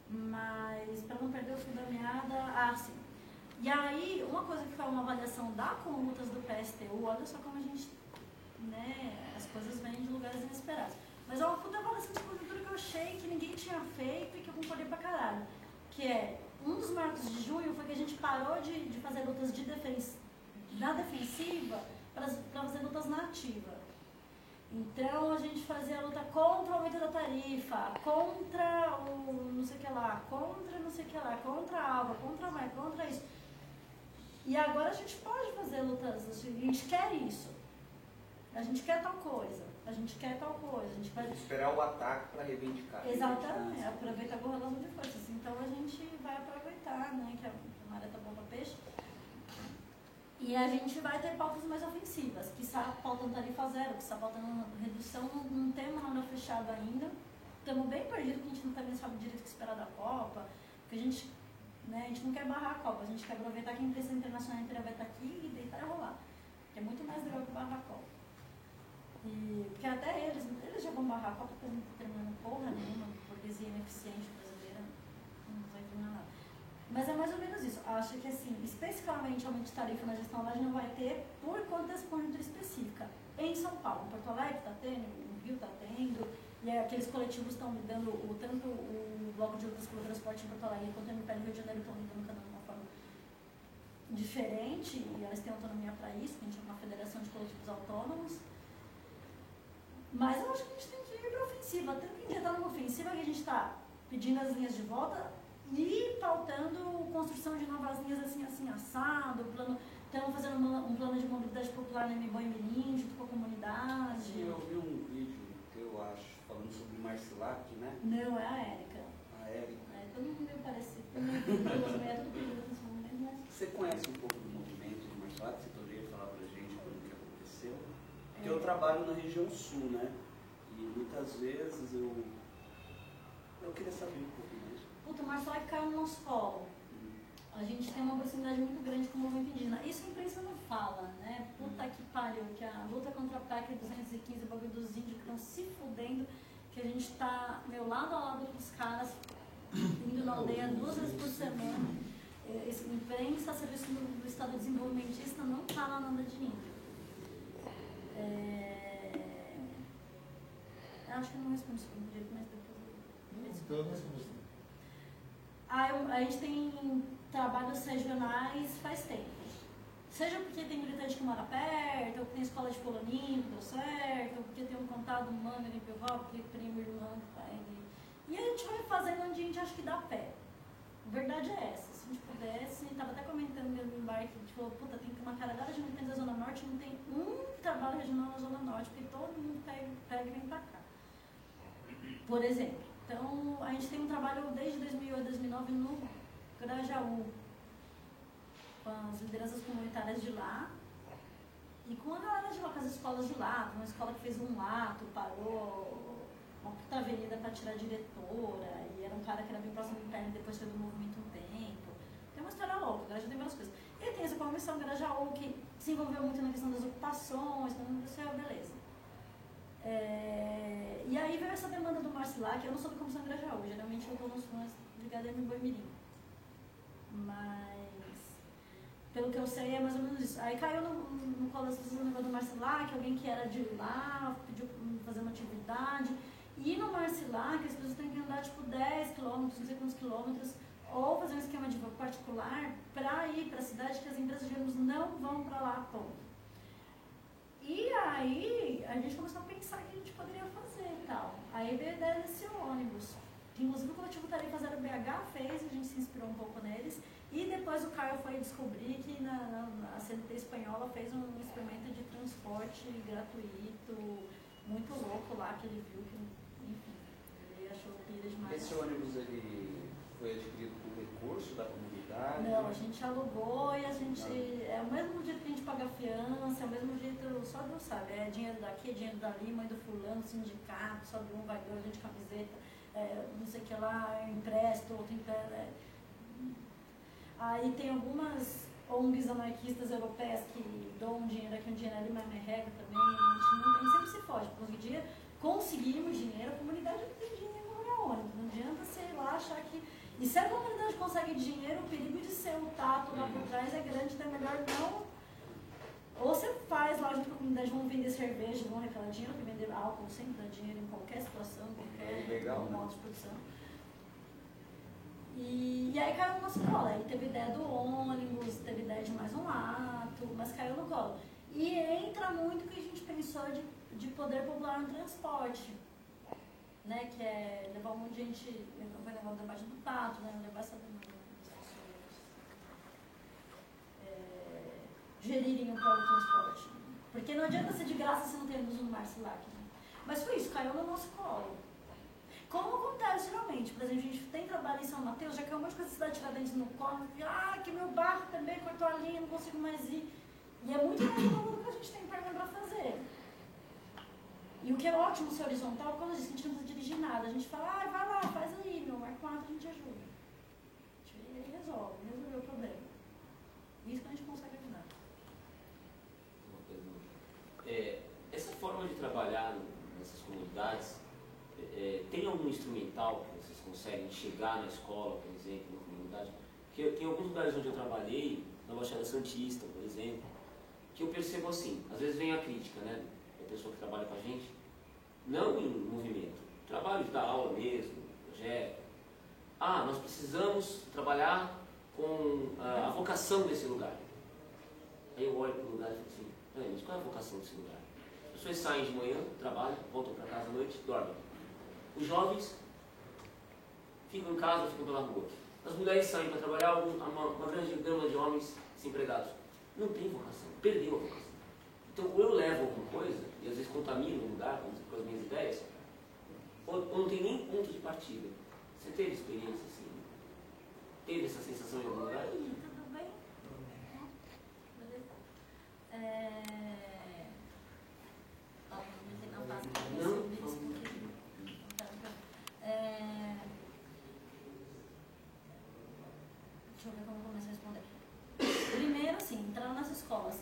Mas, para não perder o fio da meada, sim. E aí, uma coisa que foi uma avaliação da condutas do PSTU, olha só como a gente, né, as coisas vêm de lugares inesperados. Mas é uma puta avaliação de conjuntura que eu achei que ninguém tinha feito e que eu concordei pra caralho. Que é, um dos marcos de junho foi que a gente parou de fazer lutas na defensiva para fazer lutas na ativa. Então a gente fazia a luta contra o aumento da tarifa, contra o não sei o que lá, contra não sei o que lá, contra a água, contra a mar, contra isso. E agora a gente pode fazer lutas, a gente quer isso. A gente quer tal coisa, a gente quer tal coisa, a gente vai...
Esperar o ataque para reivindicar.
Exatamente, aproveitar a correlação de forças. Então a gente vai aproveitar, né, que a maré tá bom para peixe. E a gente vai ter pautas mais ofensivas, que está pautando tarifa zero, que está pautando redução, não temos nada fechado ainda. Estamos bem perdidos, porque a gente também sabe direito o que esperar da Copa, porque a gente não quer barrar a Copa, a gente quer aproveitar que a imprensa internacional inteira vai estar aqui e deitar e rolar. Que é muito mais legal que barrar a Copa. E, porque até eles já vão barrar a Copa, porque não estão terminando porra nenhuma, burguesia ineficiente brasileira, não vai terminar nada. Mas é mais ou menos isso. Acho que, assim, especificamente aumento de tarifa na gestão lá, não vai ter por conta dessa conjuntura específica. Em São Paulo, em Porto Alegre está tendo, no Rio está tendo, e aqueles coletivos estão lidando, tanto o Bloco de Lutas pelo Transporte em Porto Alegre quanto o MPL Rio de Janeiro estão lidando cada um de uma forma diferente, e elas têm autonomia para isso, que a gente é uma federação de coletivos autônomos. Mas eu acho que a gente tem que ir para a ofensiva. Até que a gente está numa ofensiva que a gente está pedindo as linhas de volta e pautando construção de novas linhas assim, assado, estamos fazendo um plano de mobilidade popular no MBOI Mirim, junto com a comunidade.
Sim, eu vi um vídeo
Não, é a Érica.
A Érica.
É todo mundo meio parecido. Pelos métodos nesse momento, mas...
Você conhece um pouco do movimento do martial art? Você poderia falar pra gente como que aconteceu? Porque eu trabalho na região sul, né? E muitas vezes eu queria saber um pouco mais.
Puta, o martial art caiu no nosso colo. A gente tem uma proximidade muito grande com o movimento indígena. Isso a imprensa não fala, né? Puta que pariu, que a luta contra a PEC 215, o bagulho dos índios que estão se fudendo, que a gente tá, meu, lado a lado com os caras, indo na aldeia 2 vezes por semana. Esse imprensa, serviço do Estado desenvolvimentista, não fala nada de índio. Eu acho que eu não respondi isso por direito, mas depois eu... A gente tem trabalhos regionais faz tempo. Seja porque tem militante que mora perto, ou porque tem escola de coloninho que deu certo, ou porque tem um contato humano ali pelo porque primo, irmão, pai. E a gente vai fazendo onde a gente acha que dá pé. A verdade é essa. Se a gente pudesse, estava até comentando no embarque, a gente falou, puta, tem uma caralhada de militantes da Zona Norte, não tem um trabalho regional na Zona Norte, porque todo mundo pega e vem pra cá. Por exemplo. Então, a gente tem um trabalho desde 2008 a 2009 no Grajaú, com as lideranças comunitárias de lá e com a galera de lá, com as escolas de lá. Uma escola que fez um ato, parou uma puta avenida para tirar a diretora, e era um cara que era bem próximo do IPL e depois foi do movimento um tempo. Tem uma história louca, o Grajaú tem várias coisas. E tem essa comissão Grajaú que se envolveu muito na questão das ocupações, beleza. E aí veio essa demanda do Marcilac. Eu não sou da Comissão Grajaú, geralmente eu estou nos fãs ligados no Boimirim. Mas, pelo que eu sei, é mais ou menos isso. Aí caiu no colo das pessoas o negócio do Marcilac, alguém que era de lá, pediu para fazer uma atividade. E no Marcilac, as pessoas têm que andar tipo 10 quilômetros, não sei quantos quilômetros, ou fazer um esquema de voo particular para ir para a cidade que as empresas de ônibus não vão para lá, ponto. E aí, a gente começou a pensar o que a gente poderia fazer e tal. Aí veio a ideia desse ônibus, que inclusive o Coletivo Tarefa 0 BH fez, a gente se inspirou um pouco neles, e depois o Caio foi descobrir que a CNT espanhola fez um experimento de transporte gratuito, muito louco lá, que ele viu, que, enfim, ele achou pira demais.
Esse ônibus, ele foi adquirido com recurso da comunidade?
Não, a gente alugou e a gente... É o mesmo jeito que a gente paga fiança, é o mesmo jeito, só Deus sabe. É dinheiro daqui, é dinheiro dali, mãe do fulano, sindicato, sobe um, vai dois, gente camiseta, não sei o que lá, empresto, outro empresta. Aí tem algumas ONGs anarquistas europeias que dão um dinheiro aqui, um dinheiro ali, mas merrega também. A gente sempre se foge. Conseguimos dinheiro, a comunidade não tem dinheiro para pagar ônibus. Não adianta, sei lá, achar que... E se a comunidade consegue dinheiro, o perigo de ser o tato lá por trás é grande, então é melhor não. Ou você faz lá junto com a comunidade, vão vender cerveja, vão arrecadar dinheiro, porque vender álcool sempre dá dinheiro em qualquer situação, qualquer modo de produção. E aí caiu no nosso colo. Aí teve ideia do ônibus, teve ideia de mais um ato, mas caiu no colo. E entra muito o que a gente pensou de poder popular no transporte. Né, que é levar um monte de gente, vai levar o debate do tato, né, levar essa demanda das pessoas gerirem o próprio transporte. Porque não adianta ser de graça se não tem luz no Marcilac. Né? Mas foi isso, caiu no nosso colo. Como acontece geralmente, por exemplo, a gente tem trabalho em São Mateus, já caiu um monte de coisa da cidade Tiradentes no colo, que meu barco também cortou a linha, não consigo mais ir. E é muito mais do que a gente tem perna para fazer. E o que é ótimo ser horizontal, quando a gente não precisa dirigir nada, a gente fala, vai lá, faz aí, meu, marca um ato, a gente ajuda. E aí resolveu o problema. Isso que a gente consegue ajudar.
Essa forma de trabalhar nessas comunidades, tem algum instrumental que vocês conseguem chegar na escola, por exemplo, na comunidade? Porque tem alguns lugares onde eu trabalhei, na Baixada Santista, por exemplo, que eu percebo assim, às vezes vem a crítica, né? Pessoa que trabalha com a gente, não em movimento, trabalho de dar aula mesmo, projeto. Nós precisamos trabalhar com a vocação desse lugar. Aí eu olho para o lugar e falo assim, mas qual é a vocação desse lugar? As pessoas saem de manhã, trabalham, voltam para casa à noite, dormem. Os jovens ficam em casa, ficam pela rua. As mulheres saem para trabalhar, uma grande gama de homens desempregados. Não tem vocação, perdeu a vocação. Então, ou eu levo alguma coisa, e às vezes contamino o lugar com as minhas ideias, ou não tem nem ponto de partida. Você teve experiência assim? Teve essa sensação em algum lugar?
Oi, tudo bem? Beleza? Não passa pra mim,
Não.
me desculpe. Deixa eu ver como eu começo a responder. Primeiro, assim, entrar nas escolas.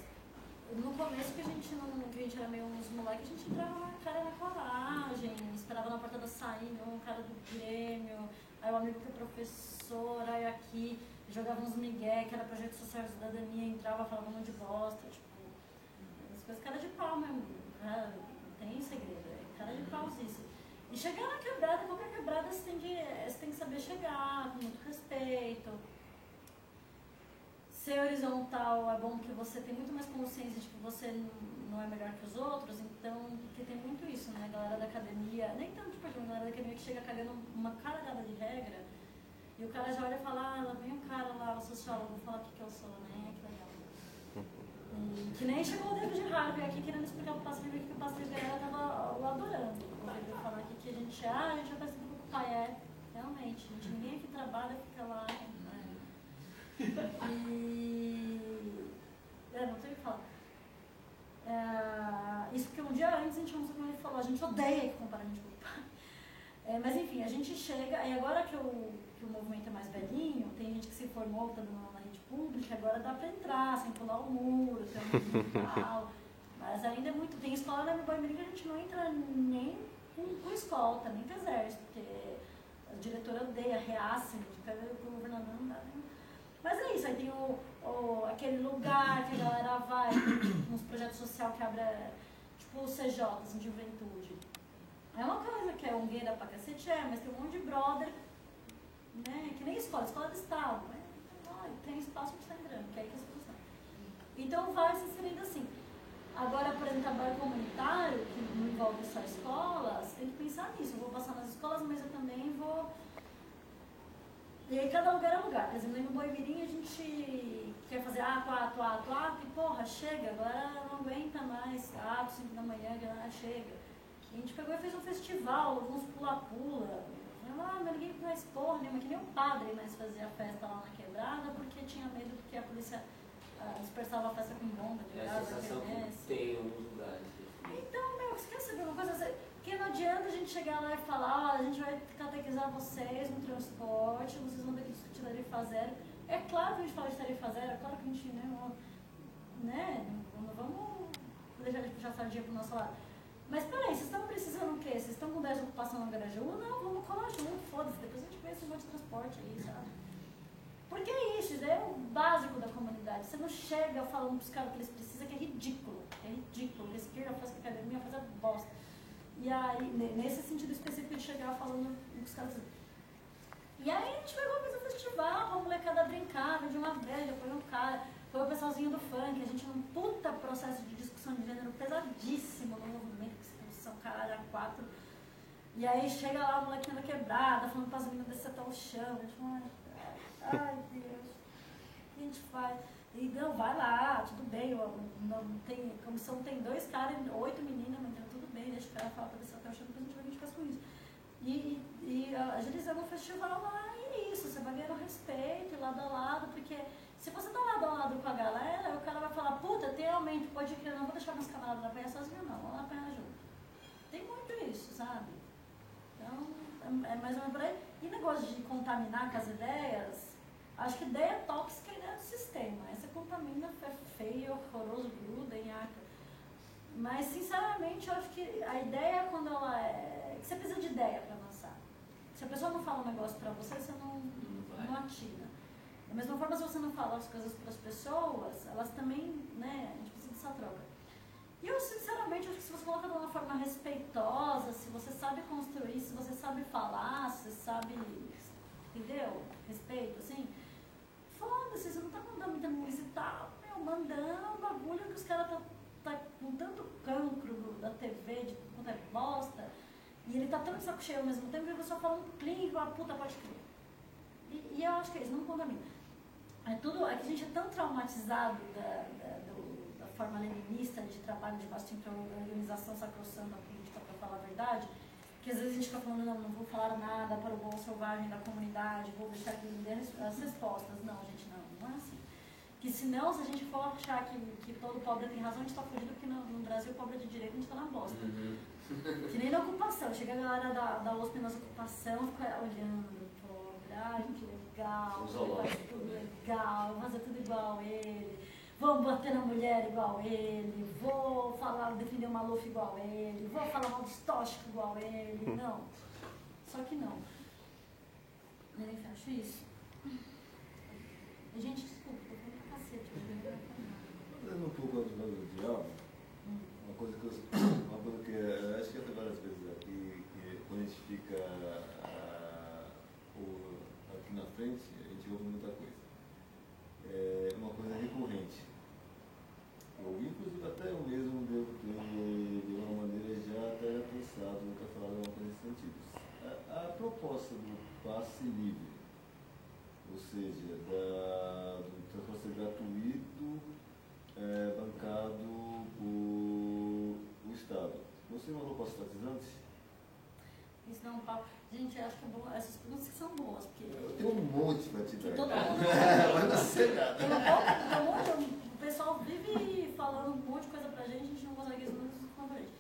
No começo que a gente era meio uns moleques, a gente entrava na cara na coragem, esperava na porta da saída, um cara do Grêmio, aí o amigo que é professor, aí aqui, jogava uns migué, que era projeto social de cidadania, entrava, falava um monte de bosta, tipo, as coisas cara de pau mesmo, né? Não tem segredo, é cara de pauzice. E chegar na quebrada, qualquer quebrada você tem que saber chegar, com muito respeito. Ser horizontal é bom porque você tem muito mais consciência de que você não é melhor que os outros, então, porque tem muito isso, né? A galera da academia, nem tanto porque a galera da academia que chega cagando uma caralhada de regra, e o cara já olha e fala, lá vem um cara lá, o sociólogo, falar o que eu sou, né? Que legal. E, que nem chegou o David Harvey aqui querendo explicar pro Pastor Livre que o Pastor Livre tava adorando. Ele falar aqui que a gente é parecido com o pai, realmente, ninguém aqui trabalha, fica lá. Não tenho o que falar. Isso porque um dia antes a gente como ele falou, a gente odeia que compara a gente com o pai. Mas enfim, a gente chega, e agora que o movimento é mais velhinho, tem gente que se formou, tá na rede pública, agora dá pra entrar, sem pular o muro, tem um tal. Mas ainda é muito. Tem escola na Boimirim que a gente não entra nem com escolta, nem com exército, porque a diretora odeia, reaça, o governador não dá nem. Mas é isso, aí tem aquele lugar que a galera vai, tem uns projetos sociais que abrem, tipo os CJs de juventude. É uma coisa que é ungueira pra cacete, mas tem um monte de brother, né, que nem escola do Estado, né? Tem espaço pra estar entrando, que é aí que as pessoas estão. Então vai se inserindo assim. Agora, por exemplo, trabalho comunitário, que não envolve só escolas, tem que pensar nisso. Eu vou passar nas escolas, mas eu também vou. E aí cada lugar é lugar. Por exemplo, no Boimirim a gente quer fazer ato, e porra, chega, agora não aguenta mais, 5 da manhã, chega. A gente pegou e fez um festival, alguns pula-pula. Mas ninguém faz porra nenhuma, que nem o padre mais fazia festa lá na quebrada, porque tinha medo que a polícia dispersava a festa com bomba de
gás. É a sensação que tem em alguns lugares.
Então, você quer saber uma coisa? Porque não adianta a gente chegar lá e falar, a gente vai catequizar vocês no transporte, vocês vão ter que discutir tarifa zero. É claro que a gente fala de tarifa zero, é claro que a gente não vamos deixar de puxar sardinha pro nosso lado. Mas peraí, vocês estão precisando o quê? Vocês estão com 10 de ocupação no Grajaú? Não, vamos colar junto, foda-se, depois a gente vê esse monte de transporte aí, sabe? Porque é isso é o básico da comunidade. Você não chega falando pros caras que eles precisam, que é ridículo. É ridículo. A esquerda faz que a academia faz a bosta. E aí, nesse sentido específico de chegar falando pros caras assim. E aí a gente pegou a coisa festival, a molecada brincava de uma vez, foi um cara, foi o pessoalzinho do funk, a gente num puta processo de discussão de gênero pesadíssimo no movimento, discussão caralho a 4. E aí chega lá a molequinha da quebrada, falando para as meninas descer até o chão. A gente fala, ai Deus, o que a gente faz? E não, vai lá, tudo bem, a comissão tem 2 caras, 8 meninas, mas tudo bem, deixa o cara falar para descer até o chão, depois a gente vai ver o que a gente faz com isso. E agilizando o festival lá, e isso, você vai ganhar o respeito, lado a lado, porque se você tá lado a lado com a galera, o cara vai falar, puta, tem aumento, pode crer, não vou deixar meus camaradas apanhar sozinho não, vamos lá apanhar junto. Tem muito isso, sabe? Então, é mais ou menos por aí. E negócio de contaminar com as ideias, acho que ideia tóxica é ideia do sistema. Essa contamina, é feio, horroroso, gruda, enhaca. Mas, sinceramente, eu acho que a ideia, quando ela é... Você precisa de ideia para avançar. Se a pessoa não fala um negócio para você, você não atira. Da mesma forma, se você não fala as coisas para as pessoas, elas também, né, a gente precisa dessa troca. E eu, sinceramente, acho que se você coloca de uma forma respeitosa, se você sabe construir, se você sabe falar, se você sabe, entendeu? Respeito, assim, foda-se, você não tá mandando muita música e tal, mandando um bagulho que os caras tá com tanto cancro da TV, de quanto é bosta, e ele tá tão de saco cheio ao mesmo tempo, e você só fala um clínico, a puta pode crer. E eu acho que é isso, não contamina. É que a gente é tão traumatizado da forma leninista de trabalho de bastante organização sacrossanta política, para falar a verdade, Porque às vezes a gente fica falando, não vou falar nada para o bom selvagem da comunidade, vou deixar que ele dê as respostas. Não, gente, não é assim. Porque senão, se a gente for achar que todo pobre tem razão, a gente está fugindo, porque no Brasil, pobre de direito, a gente está na bosta. Que nem na ocupação. Chega a galera da USP nas ocupação, fica olhando, pobre, ai que legal, vai fazer tudo legal, vou fazer tudo igual a ele, vou bater na mulher igual a ele, vou defender o Maluf igual a ele, vou falar mal dos tóxicos igual a ele. Não. Só que não. Enfim, acho isso. Gente, desculpa, tô falando pra cacete.
Fazendo um pouco do lado do diabo, uma coisa que eu acho que eu falei várias vezes aqui, que quando a gente fica aqui na frente, a gente ouve muita coisa. É uma coisa recorrente. Inclusive até eu mesmo devo ter, de uma maneira, já até pensado, nunca falado alguma coisa nesse sentido. A proposta do passe livre, ou seja, do transporte gratuito bancado por o Estado. Não seria uma proposta estatizante?
Isso não é um papo. Gente, eu acho que é bom, essas perguntas que são boas, porque...
Eu tenho um monte para te dar.
Todo mundo.
Mas não sei nada.
Tem um monte, o pessoal vive falando um monte de coisa pra gente, a gente não consegue responder pra gente.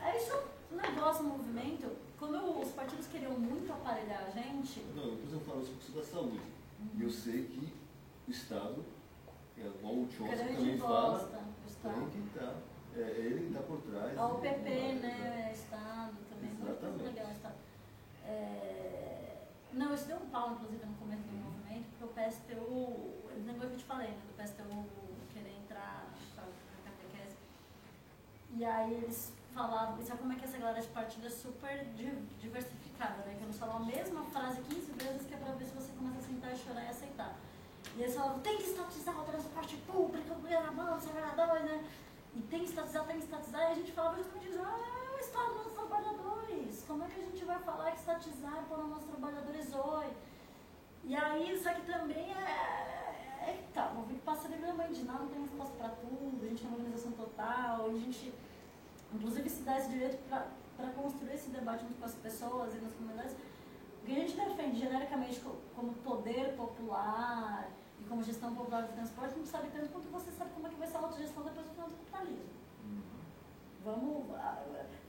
É isso, o negócio, o movimento, quando os partidos queriam muito aparelhar a gente...
Não, depois eu falo sobre a saúde. E eu sei que o Estado, igual o Chomsky também fala, tem que estar. Ele que está por trás.
O PP, né? Estado também.
Exatamente.
Muito legal, Estado. Não, isso deu um pau, inclusive, no começo do movimento, porque o PSTU, lembra que eu te falei, né? Do PSTU querer entrar na catequese. E aí eles falavam, e sabe como é que essa galera de partido é super diversificada, né? Que eles falam a mesma frase 15 vezes, que é pra ver se você começa a sentar e chorar e aceitar. E eles falavam, tem que estatizar o transporte público, na mão, governador, né? E tem que estatizar, e a gente falava justamente isso, o Estado dos trabalhadores, como é que a gente vai falar que estatizar e pôr nos nossos trabalhadores hoje? E aí, isso aqui também tá, o movimento passa livre da mãe de nada, não tem resposta para tudo, a gente é uma organização total, a gente, inclusive, se dá esse direito para construir esse debate junto com as pessoas e nas comunidades, o que a gente defende genericamente como poder popular e como gestão popular do transporte, a gente sabe tanto quanto você sabe como é que vai ser a autogestão depois do final do capitalismo.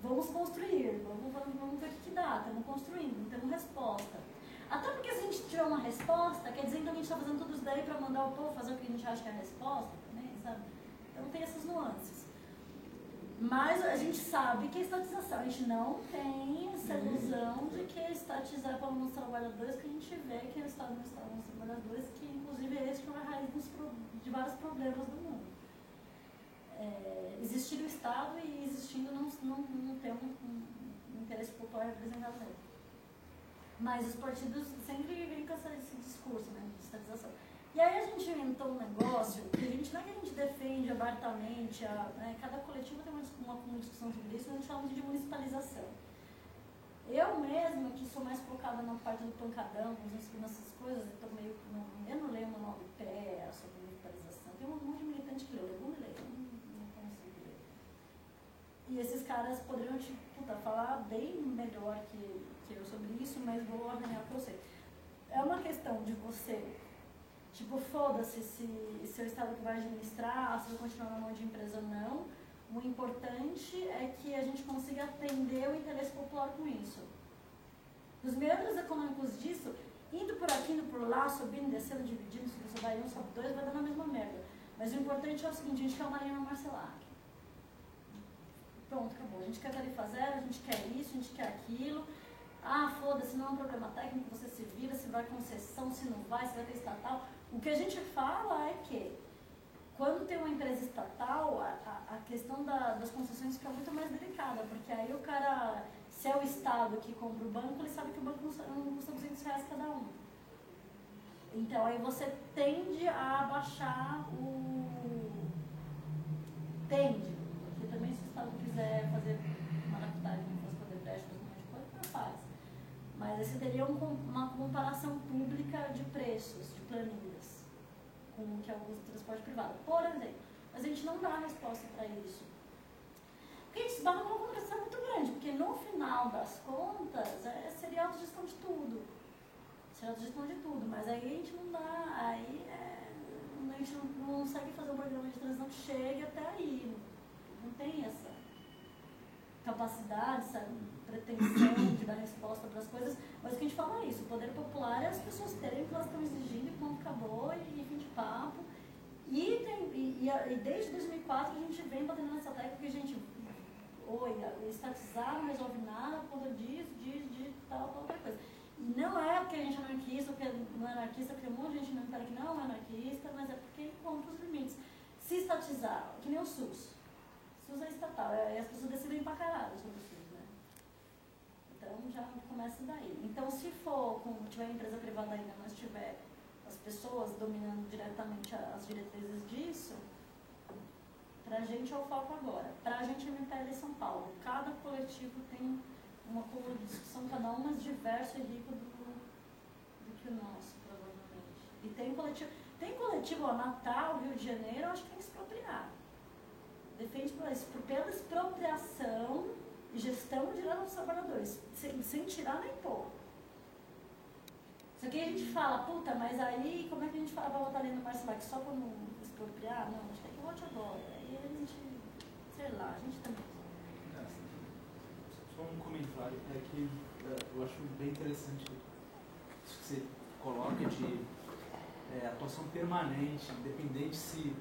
Vamos construir, vamos ver o que dá, estamos construindo, não temos resposta. Até porque se a gente tiver uma resposta, quer dizer então que a gente está fazendo tudo isso daí para mandar o povo fazer o que a gente acha que é a resposta também, sabe? Então tem essas nuances. Mas a gente sabe que a estatização, a gente não tem essa ilusão de que estatizar para os trabalhadores, que a gente vê que o Estado não está nos trabalhadores, que inclusive é esse que é a raiz de vários problemas do mundo. Existir o Estado e existindo não ter um interesse popular representado nele. Mas os partidos sempre vêm com esse discurso, né, de estatização. E aí a gente inventou um negócio que não é que a gente defende abertamente, cada coletivo tem uma discussão sobre isso, a gente fala muito de municipalização. Eu mesma, que sou mais focada na parte do pancadão, nessas coisas, eu não leio o manual do pé sobre municipalização, tem um monte de militante que leu, não consigo ler. E esses caras poderiam falar bem melhor que eu sobre isso, mas vou arranhar para você. É uma questão de você... foda-se se seu Estado que vai administrar, se vai continuar na mão de empresa ou não. O importante é que a gente consiga atender o interesse popular com isso. Os meandros econômicos disso, indo por aqui, indo por lá, subindo, descendo, dividindo, se você vai um, sobe dois, vai dar na mesma merda. Mas o importante é o seguinte, a gente quer uma linha Marcelac. Pronto, acabou. A gente quer tarifa zero, a gente quer isso, a gente quer aquilo. Foda-se, não é um problema técnico, você se vira, se vai concessão, se não vai, se vai ter estatal. O que a gente fala é que, quando tem uma empresa estatal, a questão das concessões fica muito mais delicada, porque aí o cara, se é o Estado que compra o banco, ele sabe que o banco não custa R$200 cada um. Então, aí você tende a baixar Tende, porque também se o Estado quiser fazer uma adaptagem para os poder créditos, um monte de coisa, não faz. Mas aí você teria uma comparação pública de preços, de planilhas, com o que é o transporte privado, por exemplo. Mas a gente não dá resposta para isso. Porque a gente esbarra numa complexidade muito grande, porque no final das contas, seria autogestão de tudo. Seria autogestão de tudo, mas aí a gente não dá, aí a gente não consegue fazer um programa de transição que chegue até aí. Não tem essa capacidade, essa pretensão de dar resposta para as coisas. Mas o que a gente fala é isso, o poder popular é as pessoas terem o que elas estão exigindo e ponto, acabou, e fim de papo. E desde 2004 a gente vem batendo nessa tecla que a gente estatizar não resolve nada por conta disso, tal, outra coisa. E não é porque a gente é anarquista, porque não é anarquista, porque um monte de gente não quer que não é anarquista, mas é porque encontra os limites. Se estatizar, que nem o SUS. O SUS é estatal, e as pessoas decidem pra caralho sobre o SUS, né? Então já começa daí. Então se tiver empresa privada ainda, mas tiver as pessoas dominando diretamente as diretrizes disso, pra gente é o foco agora. Pra gente é MPL São Paulo. Cada coletivo tem uma coluna de discussão, cada um mais diverso e rico do que o nosso, provavelmente. E tem coletivo, Natal, Rio de Janeiro, eu acho que tem que expropriar. Defende pela expropriação e gestão direta dos trabalhadores, sem tirar nem pôr. Só que a gente fala, puta, mas aí como é que a gente fala pra votar ali no Márcio Marques só quando expropriar? Não, a gente tem que votar agora. Aí a gente, sei lá, a gente também.
Só um comentário, que eu acho bem interessante isso que você coloca de atuação permanente, independente se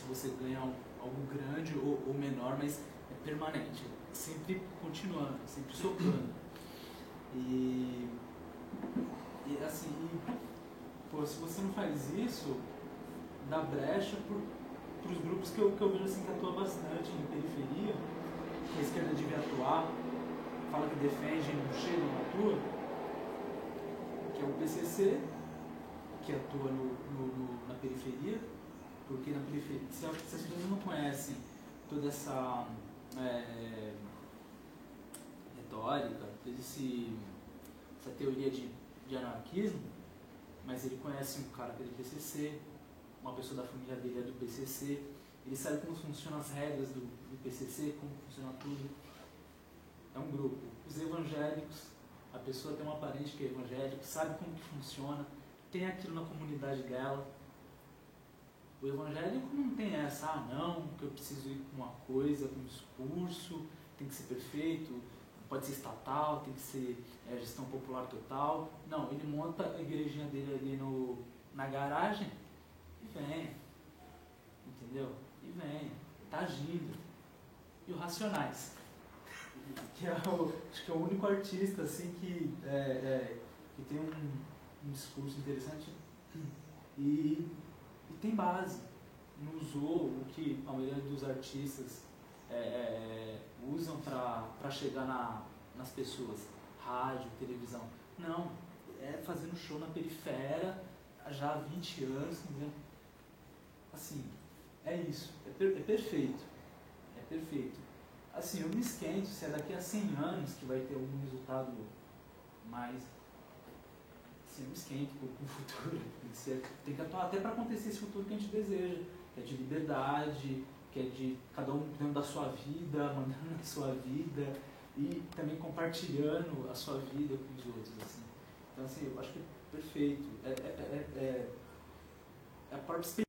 você ganha algo grande ou menor, mas é permanente, sempre continuando, sempre soprando. E assim, se você não faz isso, dá brecha para os grupos que eu vejo assim, que atuam bastante em periferia, que a esquerda devia atuar, fala que defende, não chega, não atua, que é o PCC, que atua na periferia, porque na periferia, se as pessoas não conhecem toda essa retórica, toda essa teoria de anarquismo, mas ele conhece um cara que é do PCC, uma pessoa da família dele é do PCC, ele sabe como funcionam as regras do PCC, como funciona tudo. É um grupo. Os evangélicos, a pessoa tem um parente que é evangélico, sabe como que funciona, tem aquilo na comunidade dela. O evangélico não tem essa, não, que eu preciso ir com uma coisa, com um discurso, tem que ser perfeito, pode ser estatal, tem que ser gestão popular total. Não, ele monta a igrejinha dele ali na garagem e vem. Entendeu? E vem. Tá agindo. E o Racionais, que acho que é o único artista assim, que tem um discurso interessante e tem base. Não usou o que a maioria dos artistas usam para chegar nas pessoas, rádio, televisão. Não, fazendo show na periferia já há 20 anos, entendeu? Assim, é isso, é perfeito, Assim, eu me esquento se é daqui a 100 anos que vai ter algum resultado mais. Assim, eu me esquento com o futuro, tem que atuar até para acontecer esse futuro que a gente deseja, que é de liberdade, que é de cada um dentro da sua vida, mandando a sua vida e também compartilhando a sua vida com os outros. Assim. Então, assim, eu acho que é perfeito. É a própria experiência.